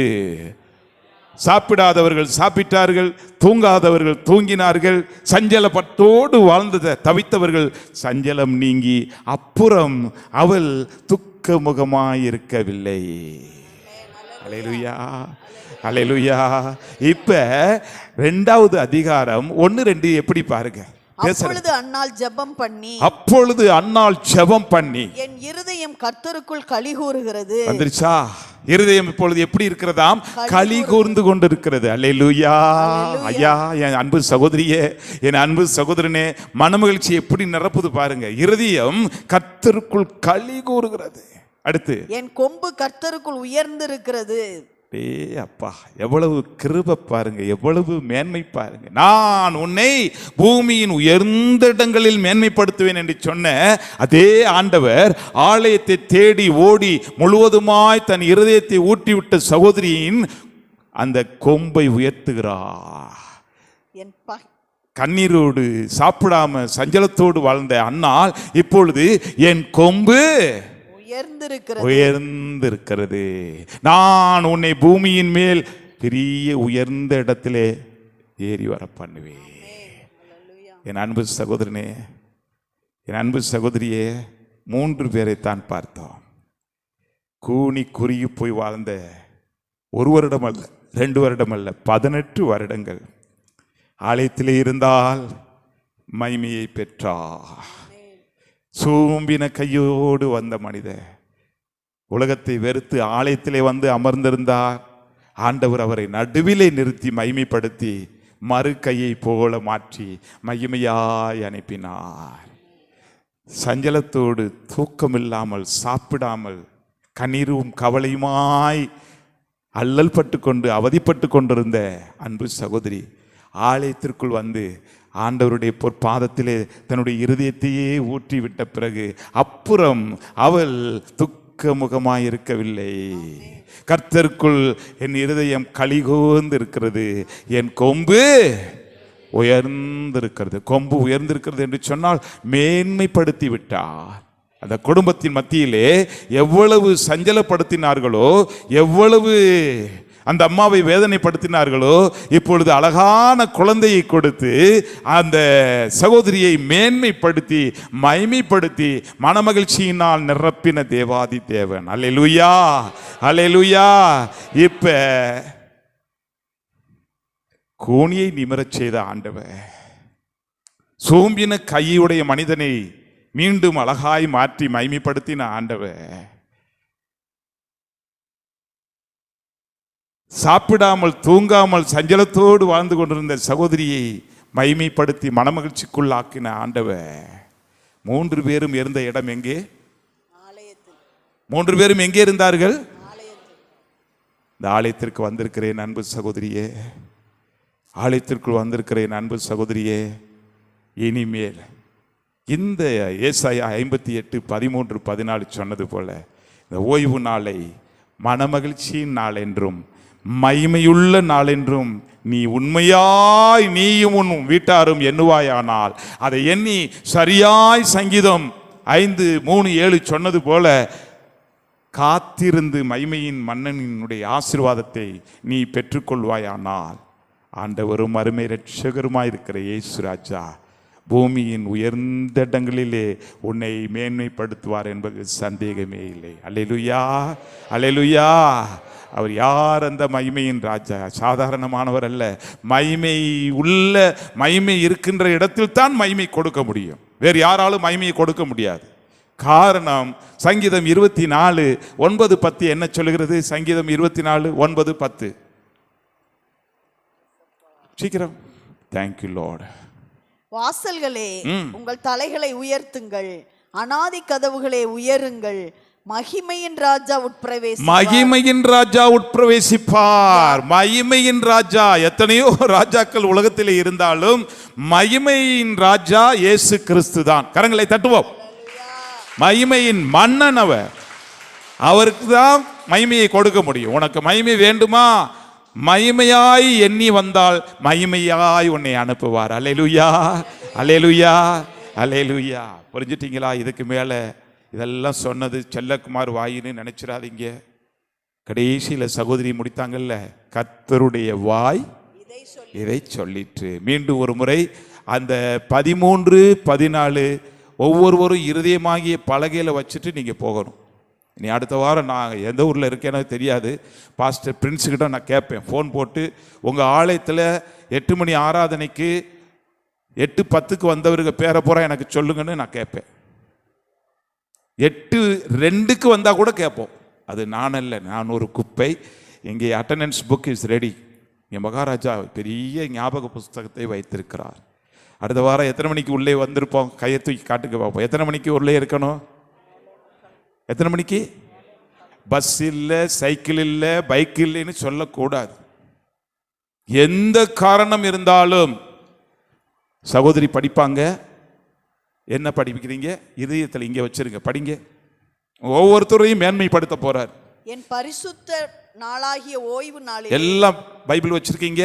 [SPEAKER 2] சாப்பிடாதவர்கள் சாப்பிட்டார்கள், தூங்காதவர்கள் தூங்கினார்கள், சஞ்சலப்பட்டோடு வாழ்ந்த தவித்தவர்கள் சஞ்சலம் நீங்கி அப்புறம் அவள் துக்கமுகமாயிருக்கவில்லை. அல்லேலூயா, அல்லேலூயா. இப்ப 2வது அதிகாரம் 1-2 எப்படி பாருங்க.
[SPEAKER 3] அப்பொழுது அன்னாள் ஜெபம் பண்ணி,
[SPEAKER 2] அப்பொழுது அன்னாள் ஜெபம் பண்ணி,
[SPEAKER 3] என் இருதயம் கர்த்தருக்குள் களி கூறுகிறது.
[SPEAKER 2] வந்துருச்சா? இருதயம் இப்பொழுது எப்படி இருக்கிறதாம்? களி கூர்ந்து கொண்டிருக்கிறது. அல்லேலூயா. ஐயா, என் அன்பு சகோதரியே, என் அன்பு சகோதரனே, மனமகிழ்ச்சி எப்படி நிரப்புது பாருங்க. இருதயம் கர்த்தருக்குள் களி கூறுகிறது. அடுத்து,
[SPEAKER 3] என் கொம்பு கர்த்தருக்குள் உயர்ந்திருக்கிறது.
[SPEAKER 2] அப்பா, எவ்வளவு கிருபை பாருங்க, எவ்வளவு மேன்மை பாருங்க. நான் உன்னை பூமியின் உயர்ந்த இடங்களில் மேன்மைப்படுத்துவேன் என்று சொன்ன அதே ஆண்டவர் ஆலயத்தை தேடி ஓடி முழுவதுமாய் தன் இருதயத்தை ஊற்றிவிட்ட சகோதரியின் அந்த கொம்பை உயர்த்துகிறார்.
[SPEAKER 3] என்
[SPEAKER 2] கண்ணீரோடு சாப்பிடாம சஞ்சலத்தோடு வாழ்ந்த அன்னாள் இப்பொழுது என் கொம்பு உயர்ந்திருக்கிறது. நான் உன்னை பூமியின் மேல் பெரிய உயர்ந்த இடத்திலே ஏறி வர பண்ணுவேன். என் அன்பு சகோதரனே, என் அன்பு சகோதரியே, 3 பேரைத்தான் பார்த்தோம். கூனி குறுகி போய் வாழ்ந்த 1 வருடம் அல்ல, 2 வருடம் அல்ல, 18 வருடங்கள் ஆலயத்திலே இருந்தால் மகிமையை பெற்றார். சூம்பின கையோடு வந்த மனிதர் உலகத்தை வெறுத்து ஆலயத்திலே வந்து அமர்ந்திருந்தார். ஆண்டவர் அவரை நடுவிலே நிறுத்தி மகிமைப்படுத்தி மறு கையை போல மாற்றி மகிமையாய் அனுப்பினார். சஞ்சலத்தோடு, தூக்கமில்லாமல், சாப்பிடாமல், கண்ணீரும் கவலையுமாய் அல்லல் பட்டு கொண்டு அவதிப்பட்டு கொண்டிருந்த அன்பு சகோதரி ஆலயத்திற்குள் வந்து ஆண்டவருடைய பொற்பாதத்திலே தன்னுடைய இருதயத்தையே ஊற்றி விட்ட பிறகு அப்புறம் அவள் துக்கமுகமாயிருக்கவில்லை. கர்த்தருக்குள் என் இருதயம் களிகூர்ந்து இருக்கிறது, என் கொம்பு உயர்ந்திருக்கிறது. கொம்பு உயர்ந்திருக்கிறது என்று சொன்னால் மேன்மைப்படுத்தி விட்டார். அந்த குடும்பத்தின் மத்தியிலே எவ்வளவு சஞ்சலப்படுத்தினார்களோ, எவ்வளவு அந்த அம்மாவை வேதனைப்படுத்தினார்களோ, இப்பொழுது அழகான குழந்தையை கொடுத்து அந்த சகோதரியை மேன்மைப்படுத்தி மகிமைப்படுத்தி மனமகிழ்ச்சியினால் நிரப்பின தேவாதி தேவன். அல்லேலூயா, அல்லேலூயா. இப்ப கூனியை நிமிரச் செய்த ஆண்டவர் சோம்பின கையுடைய மனிதனை மீண்டும் அழகாய் மாற்றி மகிமைப்படுத்தின ஆண்டவர் சாப்பிடாமல் தூங்காமல் சஞ்சலத்தோடு வாழ்ந்து கொண்டிருந்த சகோதரியை மகிமைப்படுத்தி மனமகிழ்ச்சிக்குள்ளாக்கின ஆண்டவர் 3 பேரும் இருந்த இடம் எங்கே? 3 பேரும் எங்கே இருந்தார்கள்? இந்த ஆலயத்திற்கு வந்திருக்கிறேன் அன்பு சகோதரியே, ஆலயத்திற்குள் வந்திருக்கிறேன் அன்பு சகோதரியே, இனிமேல் இந்த ஏசாயா 58:13-14 சொன்னது போல இந்த ஓய்வு நாளை மனமகிழ்ச்சியின் நாள் என்றும் மகிமையுள்ள நாள் என்றும் நீ உண்மையாய் நீயும் உன் வீட்டாரும் எண்ணுவாயானால், அதை எண்ணி சரியாய் சங்கீதம் 5:3-7 சொன்னது போல காத்திருந்து மகிமையின் மன்னனினுடைய ஆசீர்வாதத்தை நீ பெற்றுக்கொள்வாயானால், ஆண்டவரும் அருமை இரட்சகருமாயிருக்கிற இயேசு ராஜா பூமியின் உயர்ந்த இடங்களிலே உன்னை மேன்மைப்படுத்துவார் என்பது சந்தேகமே இல்லை. அல்லேலூயா, அல்லேலூயா. அவர் யார்? அந்த மகிமையின் ராஜா. சாதாரணமானவர் அல்ல. மகிமை இருக்கின்ற இடத்தில் தான் மகிமை கொடுக்க முடியும். வேறு யாராலும் மகிமையை கொடுக்க முடியாது. காரணம் சங்கீதம் 24:9-10 என்ன சொல்லுகிறது? சங்கீதம் 24:9-10 சீக்கிரம். Thank you Lord.
[SPEAKER 3] வாசல்களே உங்கள் தலைகளை உயர்த்துங்கள், அநாதி கதவுகளே உயருங்கள், மகிமையின் ராஜா உட்பிரவேசி
[SPEAKER 2] மகிமையின் ராஜா உட்பிரவேசிப்பார். மகிமையின் ராஜா, எத்தனையோ ராஜாக்கள் உலகத்திலே இருந்தாலும் மகிமையின் ராஜா இயேசு கிறிஸ்து தான். கரங்களை தட்டுவோம். மகிமையின் மன்னன் அவர். அவருக்கு தான் மகிமையை கொடுக்க முடியும். உனக்கு மகிமை வேண்டுமா? மகிமையாய் எண்ணி வந்தால் மகிமையாய் உன்னை அனுப்புவார். அல்லேலூயா, அல்லேலூயா, அல்லேலூயா. புரிஞ்சுட்டீங்களா? இதுக்கு மேல இதெல்லாம் சொன்னது செல்லக்குமார் வாயின்னு நினைச்சிடாதீங்க. கடைசியில் சகோதரி முடித்தாங்கல்ல, கர்த்தருடைய வாய் இதை சொல்லிற்று. மீண்டும் ஒரு முறை அந்த 13, 14 ஒவ்வொருவரும் இருதயமாகிய பலகையில் வச்சுட்டு நீங்கள் போகணும். இனி அடுத்த வாரம் நான் எந்த ஊரில் இருக்கேனோ தெரியாது, பாஸ்டர் பிரின்ஸுக்கிட்ட நான் கேட்பேன். ஃபோன் போட்டு உங்கள் ஆலயத்தில் 8 மணி ஆராதனைக்கு 8:10 வந்தவருக்கு பேர போகிறா எனக்கு சொல்லுங்கன்னு நான் கேட்பேன். 8:02 வந்தால் கூட கேட்போம். அது நான் அல்ல, நான் ஒரு குப்பை. எங்கே அட்டண்டன்ஸ் புக் இஸ் ரெடி. என் மகாராஜா பெரிய ஞாபக புஸ்தகத்தை வைத்திருக்கிறார். அடுத்த வாரம் எத்தனை மணிக்கு உள்ளே வந்திருப்போம்? கையை தூக்கி காட்டுக்கு பார்ப்போம். எத்தனை மணிக்கு உள்ளே இருக்கணும்? எத்தனை மணிக்கு? பஸ் இல்லை, சைக்கிள் இல்லை, பைக் இல்லைன்னு சொல்லக்கூடாது. எந்த காரணம் இருந்தாலும் சகோதரி படிப்பாங்க. என்ன படிக்கிறீங்க? இதயத்தில் இங்கே வச்சிருங்க, படிங்க. ஒவ்வொருத்தரையும் மேன்மைப்படுத்த போறார்.
[SPEAKER 3] என் பரிசுத்த நாளாகிய ஓய்வு நாளில்
[SPEAKER 2] எல்லாம் பைபிள் வச்சிருக்கீங்க.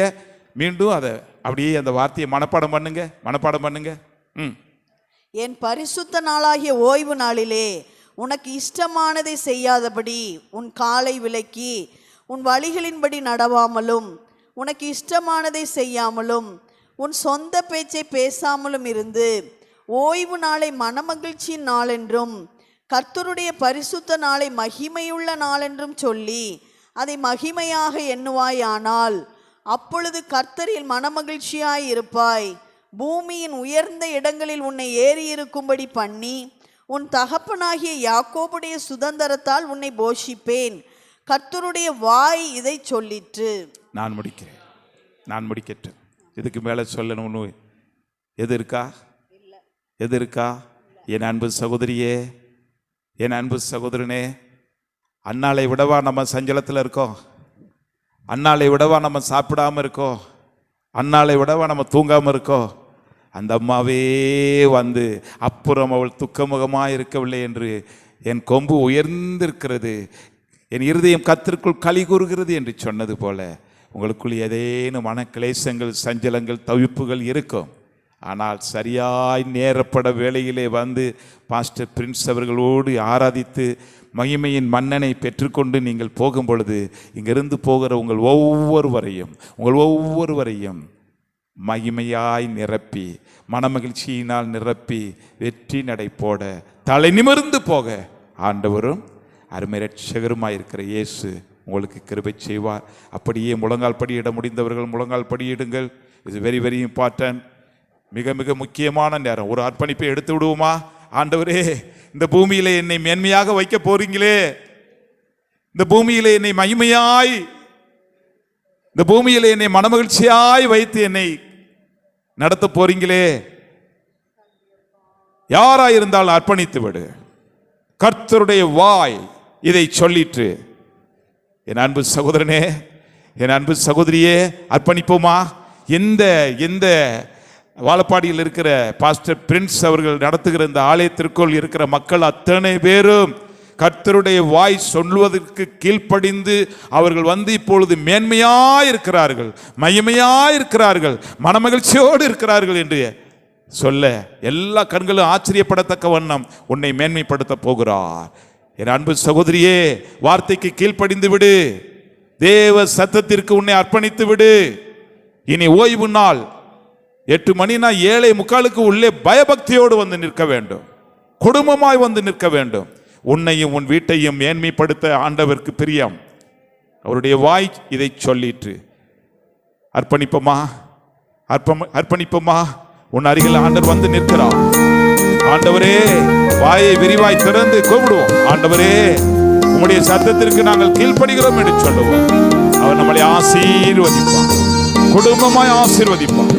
[SPEAKER 2] மீண்டும் அதை அப்படியே அந்த வார்த்தையை மனப்பாடம் பண்ணுங்க, மனப்பாடம் பண்ணுங்க.
[SPEAKER 3] என் பரிசுத்த நாளாகிய ஓய்வு நாளிலே உனக்கு இஷ்டமானதை செய்யாதபடி உன் காலை விலக்கி உன் வழிகளின்படி நடவாமலும் உனக்கு இஷ்டமானதை செய்யாமலும் உன் சொந்த பேச்சை பேசாமலும் இருந்து ஓய்வு நாளை மனமகிழ்ச்சியின் நாளென்றும் கர்த்தருடைய பரிசுத்த நாளை மகிமையுள்ள நாளென்றும் சொல்லி அதை மகிமையாக எண்ணுவாயானால் அப்பொழுது கர்த்தரில் மனமகிழ்ச்சியாய் இருப்பாய். பூமியின் உயர்ந்த இடங்களில் உன்னை ஏறி இருக்கும்படி பண்ணி உன் தகப்பனாகிய யாக்கோபுடைய சுதந்திரத்தால் உன்னை போஷிப்பேன். கர்த்தருடைய வாய் இதை சொல்லிற்று.
[SPEAKER 2] நான் முடிக்கிறேன், நான் முடிக்கட்டும். இதுக்கு மேலே சொல்லணும்னு எது இருக்கா? எது இருக்கா? என் அன்பு சகோதரியே, என் அன்பு சகோதரனே, அன்னாளை விடவா நம்ம சஞ்சலத்தில் இருக்கோம்? அன்னாளை விடவா நம்ம சாப்பிடாம இருக்கோம்? அன்னாளை விடவா நம்ம தூங்காமல் இருக்கோம்? அந்த அம்மாவே வந்து அப்புறம் அவள் துக்கமுகமாக இருக்கவில்லை என்று என் கொம்பு உயர்ந்திருக்கிறது, என் இருதயம் கர்த்தருக்குள் களி கூறுகிறது என்று சொன்னது போல உங்களுக்குள் ஏதேனும் மனக்கிளேசங்கள், சஞ்சலங்கள், தவிப்புகள் இருக்கும். ஆனால் சரியாய் நேரப்பட வேளையிலே வந்து பாஸ்டர் பிரின்ஸ் அவர்களோடு ஆராதித்து மகிமையின் மன்னனை பெற்றுக்கொண்டு நீங்கள் போகும் பொழுது இங்கிருந்து போகிற உங்கள் ஒவ்வொருவரையும் மகிமையாய் நிரப்பி மனமகிழ்ச்சியினால் நிரப்பி வெற்றி நடை போட தலை நிமிர்ந்து போக ஆண்டவரும் அருமை இரட்சகருமாயிருக்கிற இயேசு உங்களுக்கு கிருபை செய்வார். அப்படியே முழங்கால் படியிட முடிந்தவர்கள் முழங்கால் படியிடுங்கள். இது வெரி வெரி இம்பார்ட்டன்ட். மிக மிக முக்கியமான நேரம். ஒரு அர்ப்பணிப்பை எடுத்து விடுவோமா? ஆண்டவரே, இந்த பூமியிலே என்னை மேன்மையாக வைக்க போறீங்களே, இந்த பூமியிலே என்னை மகிமையாய், இந்த பூமியிலே என்னை மனமகிழ்ச்சியாய் வைத்து என்னை நடத்த போறீங்களே, யாராயிருந்தால் அர்ப்பணித்து விடு. கர்த்தருடைய வாய் இதை சொல்லிற்று. என் அன்பு சகோதரனே, என் அன்பு சகோதரியே, அர்ப்பணிப்போமா? எந்த வாழப்பாடியில் இருக்கிற பாஸ்டர் பிரின்ஸ் அவர்கள் நடத்துகிற இந்த ஆலயத்திற்குள் இருக்கிற மக்கள் அத்தனை பேரும் கர்த்தருடைய வாய் சொல்வதற்கு கீழ்ப்படிந்து அவர்கள் வந்து இப்பொழுது மேன்மையாயிருக்கிறார்கள், மகிமையாயிருக்கிறார்கள், மனமகிழ்ச்சியோடு இருக்கிறார்கள் என்று சொல்ல எல்லா கண்களும் ஆச்சரியப்படத்தக்க வண்ணம் உன்னை மேன்மைப்படுத்த போகிறார். என் அன்பு சகோதரியே, வார்த்தைக்கு கீழ்ப்படிந்து விடு. தேவ சத்தத்திற்கு உன்னை அர்ப்பணித்து விடு. இனி ஓய்வு நாள் 8 மணினா 7:45 உள்ளே பயபக்தியோடு வந்து நிற்க வேண்டும், குடும்பமாய் வந்து நிற்க வேண்டும். உன்னையும் உன் வீட்டையும் மேன்மைப்படுத்த ஆண்டவருக்கு பிரியம். அவருடைய வாய் இதை சொல்லிற்று. அர்ப்பணிப்போமா? அர்ப்பணிப்போமா? உன் அருகில் ஆண்டவர் வந்து நிற்கிறார். ஆண்டவரே, வாயை விரிவாய் திறந்து கூப்பிடுவோம். ஆண்டவரே, உம்முடைய சத்தத்திற்கு நாங்கள் கீழ்ப்படுகிறோம் என்று சொல்லுவோம். அவர் நம்மளை ஆசீர்வதிப்பார், குடும்பமாய் ஆசீர்வதிப்பார்.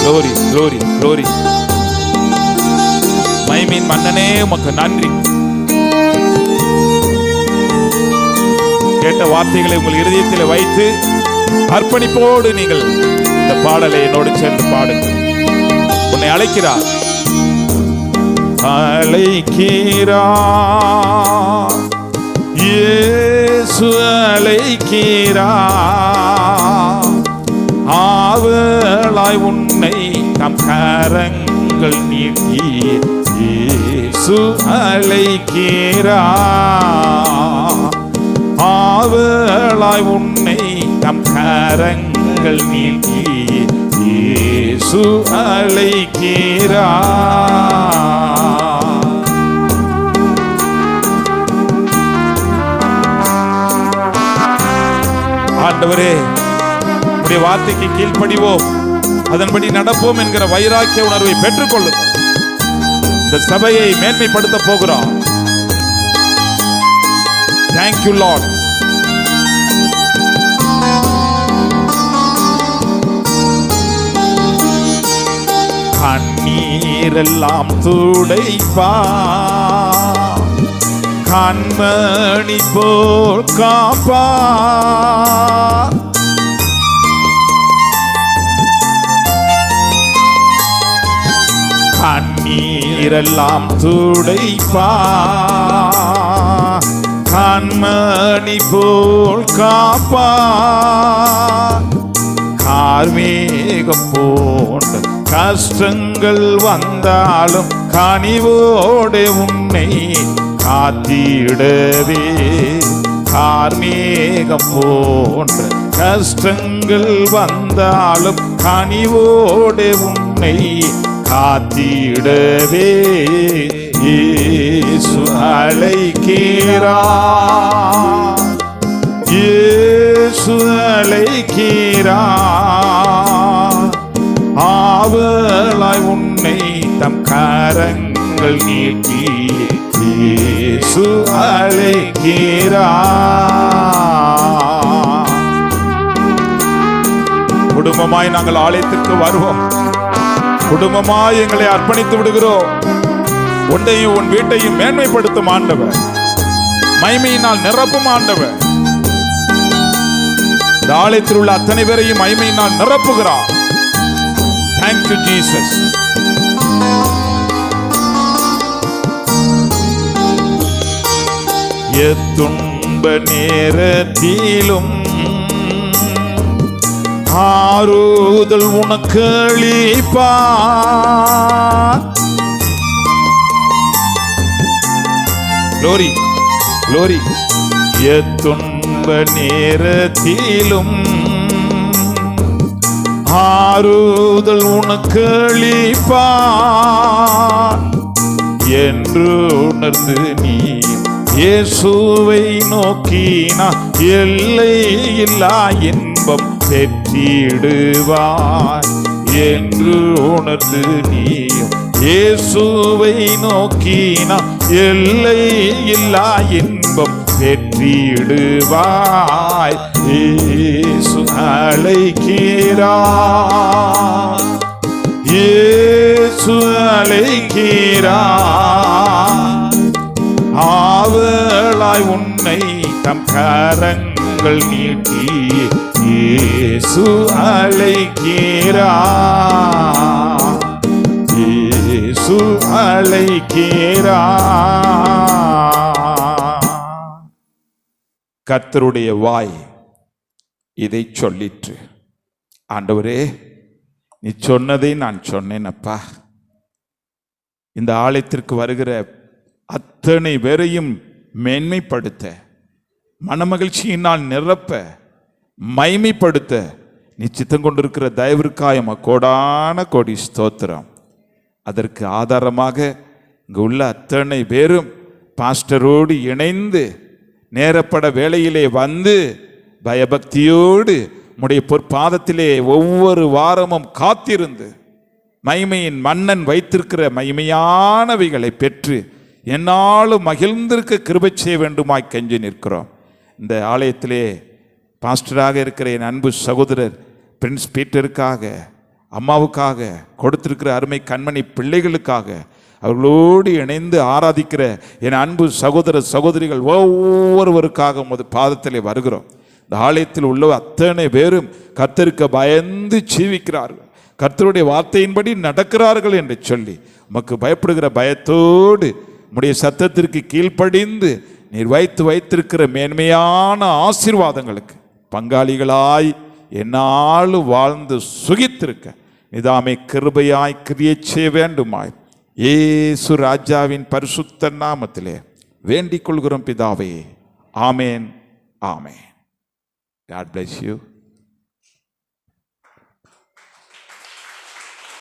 [SPEAKER 2] Glory, glory, glory. மகிமையின் மன்னனே, உமக்கு நன்றி. கேட்ட வார்த்தைகளை உங்கள் இருதயத்தில் வைத்து அர்ப்பணிப்போடு நீங்கள் இந்த பாடலை என்னோடு சேர்ந்து பாடுங்கள். உன்னை அழைக்கிறார், அழைக்கிறார், இயேசு அழைக்கிறார். ஆவலாய் உன்னை நம் கரங்கள் நீட்டி இயேசு அழைக்கிறார். ஆவலாய் உன்னை நம் கரங்கள் நீட்டி இயேசு அழைக்கிறார். ஆண்டவரே, உம்முடைய வார்த்தைக்கு கீழ்ப்படிவோம், அதன்படி நடப்போம் என்கிற வைராக்கிய உணர்வை பெற்றுக்கொள்ளுங்கள். இந்த சபையை மேன்மைப்படுத்த போகிறோம். Thank you Lord. கண்ணீரெல்லாம் துடைப்பார், கண்மணி போல் காப்பார். கண்ணீரெல்லாம் துடைப்பார், கண்மணி போல் காப்பார். கார்மேகம் போன்ற கஷ்டங்கள் வந்தாலும் கனிவோடு உன்னை காத்திடவே. கார்மேகம் போன்ற கஷ்டங்கள் வந்தாலும் கனிவோடு உன்னை காத்திடவே. இயேசு அழைக்கிறார், இயேசு அழைக்கிறார். ஆவலாய் உன்னை தம் கரங்கள் நீட்டி இயேசு அழைக்கிறார். குடும்பமாய் நாங்கள் ஆலயத்திற்கு வருவோம். குடும்பமாய் எங்களை அர்ப்பணித்து விடுகிறோம். உன்னையும் உன் வீட்டையும் மேன்மைப்படுத்தும் ஆண்டவர், மகிமையினால் நிரப்பும் ஆண்டவர். இந்த ஆலயத்தில் உள்ள அத்தனை பேரையும் மகிமையினால் நிரப்புகிறார். Thank you Jesus. எத்துன்ப நேரத்திலும் ஆறுதல் உனக்கு அளிப்பார். Glory, glory. எத்துன்ப நேரத்திலும் ஆறுதல் உனக்கு அளிப்பார் என்று உணர்ந்து நீ இயேசுவை நோக்கினா எல்லை இல்லா இன்பம் பெற்றிடுவாய் என்று உணர்ந்து நீ இயேசுவை நோக்கினா எல்லை இல்லா இன்பம் பெற்றிடுவாய். இயேசு அழைக்கிறார், இயேசு அழைக்கிறார். ஆவலாய் உன்னை தம் கரங்கள் நீட்டி இயேசு அழைக்கிறார், இயேசு அழைக்கிறார். கர்த்தருடைய வாய் இதை சொல்லிற்று. ஆண்டவரே, நீ சொன்னதை நான் சொன்னேன் அப்பா. இந்த ஆலயத்திற்கு வருகிற அத்தனை பேரையும் மேன்மைப்படுத்த, மனமகிழ்ச்சியினால் நிரப்ப, மைமைப்படுத்த நீ சித்தம் கொண்டிருக்கிற தயவிற்காய் கோடான கோடி ஸ்தோத்திரம். அதற்கு ஆதாரமாக இங்கு உள்ள அத்தனை பேரும் பாஸ்டரோடு இணைந்து நேரப்பட வேளையிலே வந்து பயபக்தியோடு உம்முடைய பொற்பாதத்திலே ஒவ்வொரு வாரமும் காத்திருந்து மகிமையின் மன்னன் வைத்திருக்கிற மகிமையானவைகளை பெற்று என்னாலும் மகிழ்ந்திருக்க கிருபை செய்ய வேண்டுமாய் கெஞ்சி நிற்கிறோம். இந்த ஆலயத்திலே பாஸ்டராக இருக்கிற என் அன்பு சகோதரர் பிரின்ஸ் பீட்டருக்காக, அம்மாவுக்காக, கொடுத்திருக்கிற அருமை கண்மணி பிள்ளைகளுக்காக, அவர்களோடு இணைந்து ஆராதிக்கிற என் அன்பு சகோதர சகோதரிகள் ஒவ்வொருவருக்காக உமது பாதத்திலே வருகிறோம். இந்த ஆலயத்தில் உள்ள அத்தனை பேரும் கர்த்தருக்கு பயந்து ஜீவிக்கிறார்கள், கர்த்தருடைய வார்த்தையின்படி நடக்கிறார்கள் என்று சொல்லி உமக்கு பயப்படுகிற பயத்தோடு உம்முடைய சத்தத்திற்கு கீழ்ப்படிந்து நீர் வைத்திருக்கிற மேன்மையான ஆசீர்வாதங்களுக்கு பங்காளிகளாய் என்னாலும் வாழ்ந்து சுகித்திருக்க நிதாமை கிருபையாய் கிரியை செய்ய வேண்டுமாய் இயேசு ராஜாவின் பரிசுத்த நாமத்திலே வேண்டிக் கொள்கிறோம் பிதாவே. ஆமேன், ஆமேன். God bless you.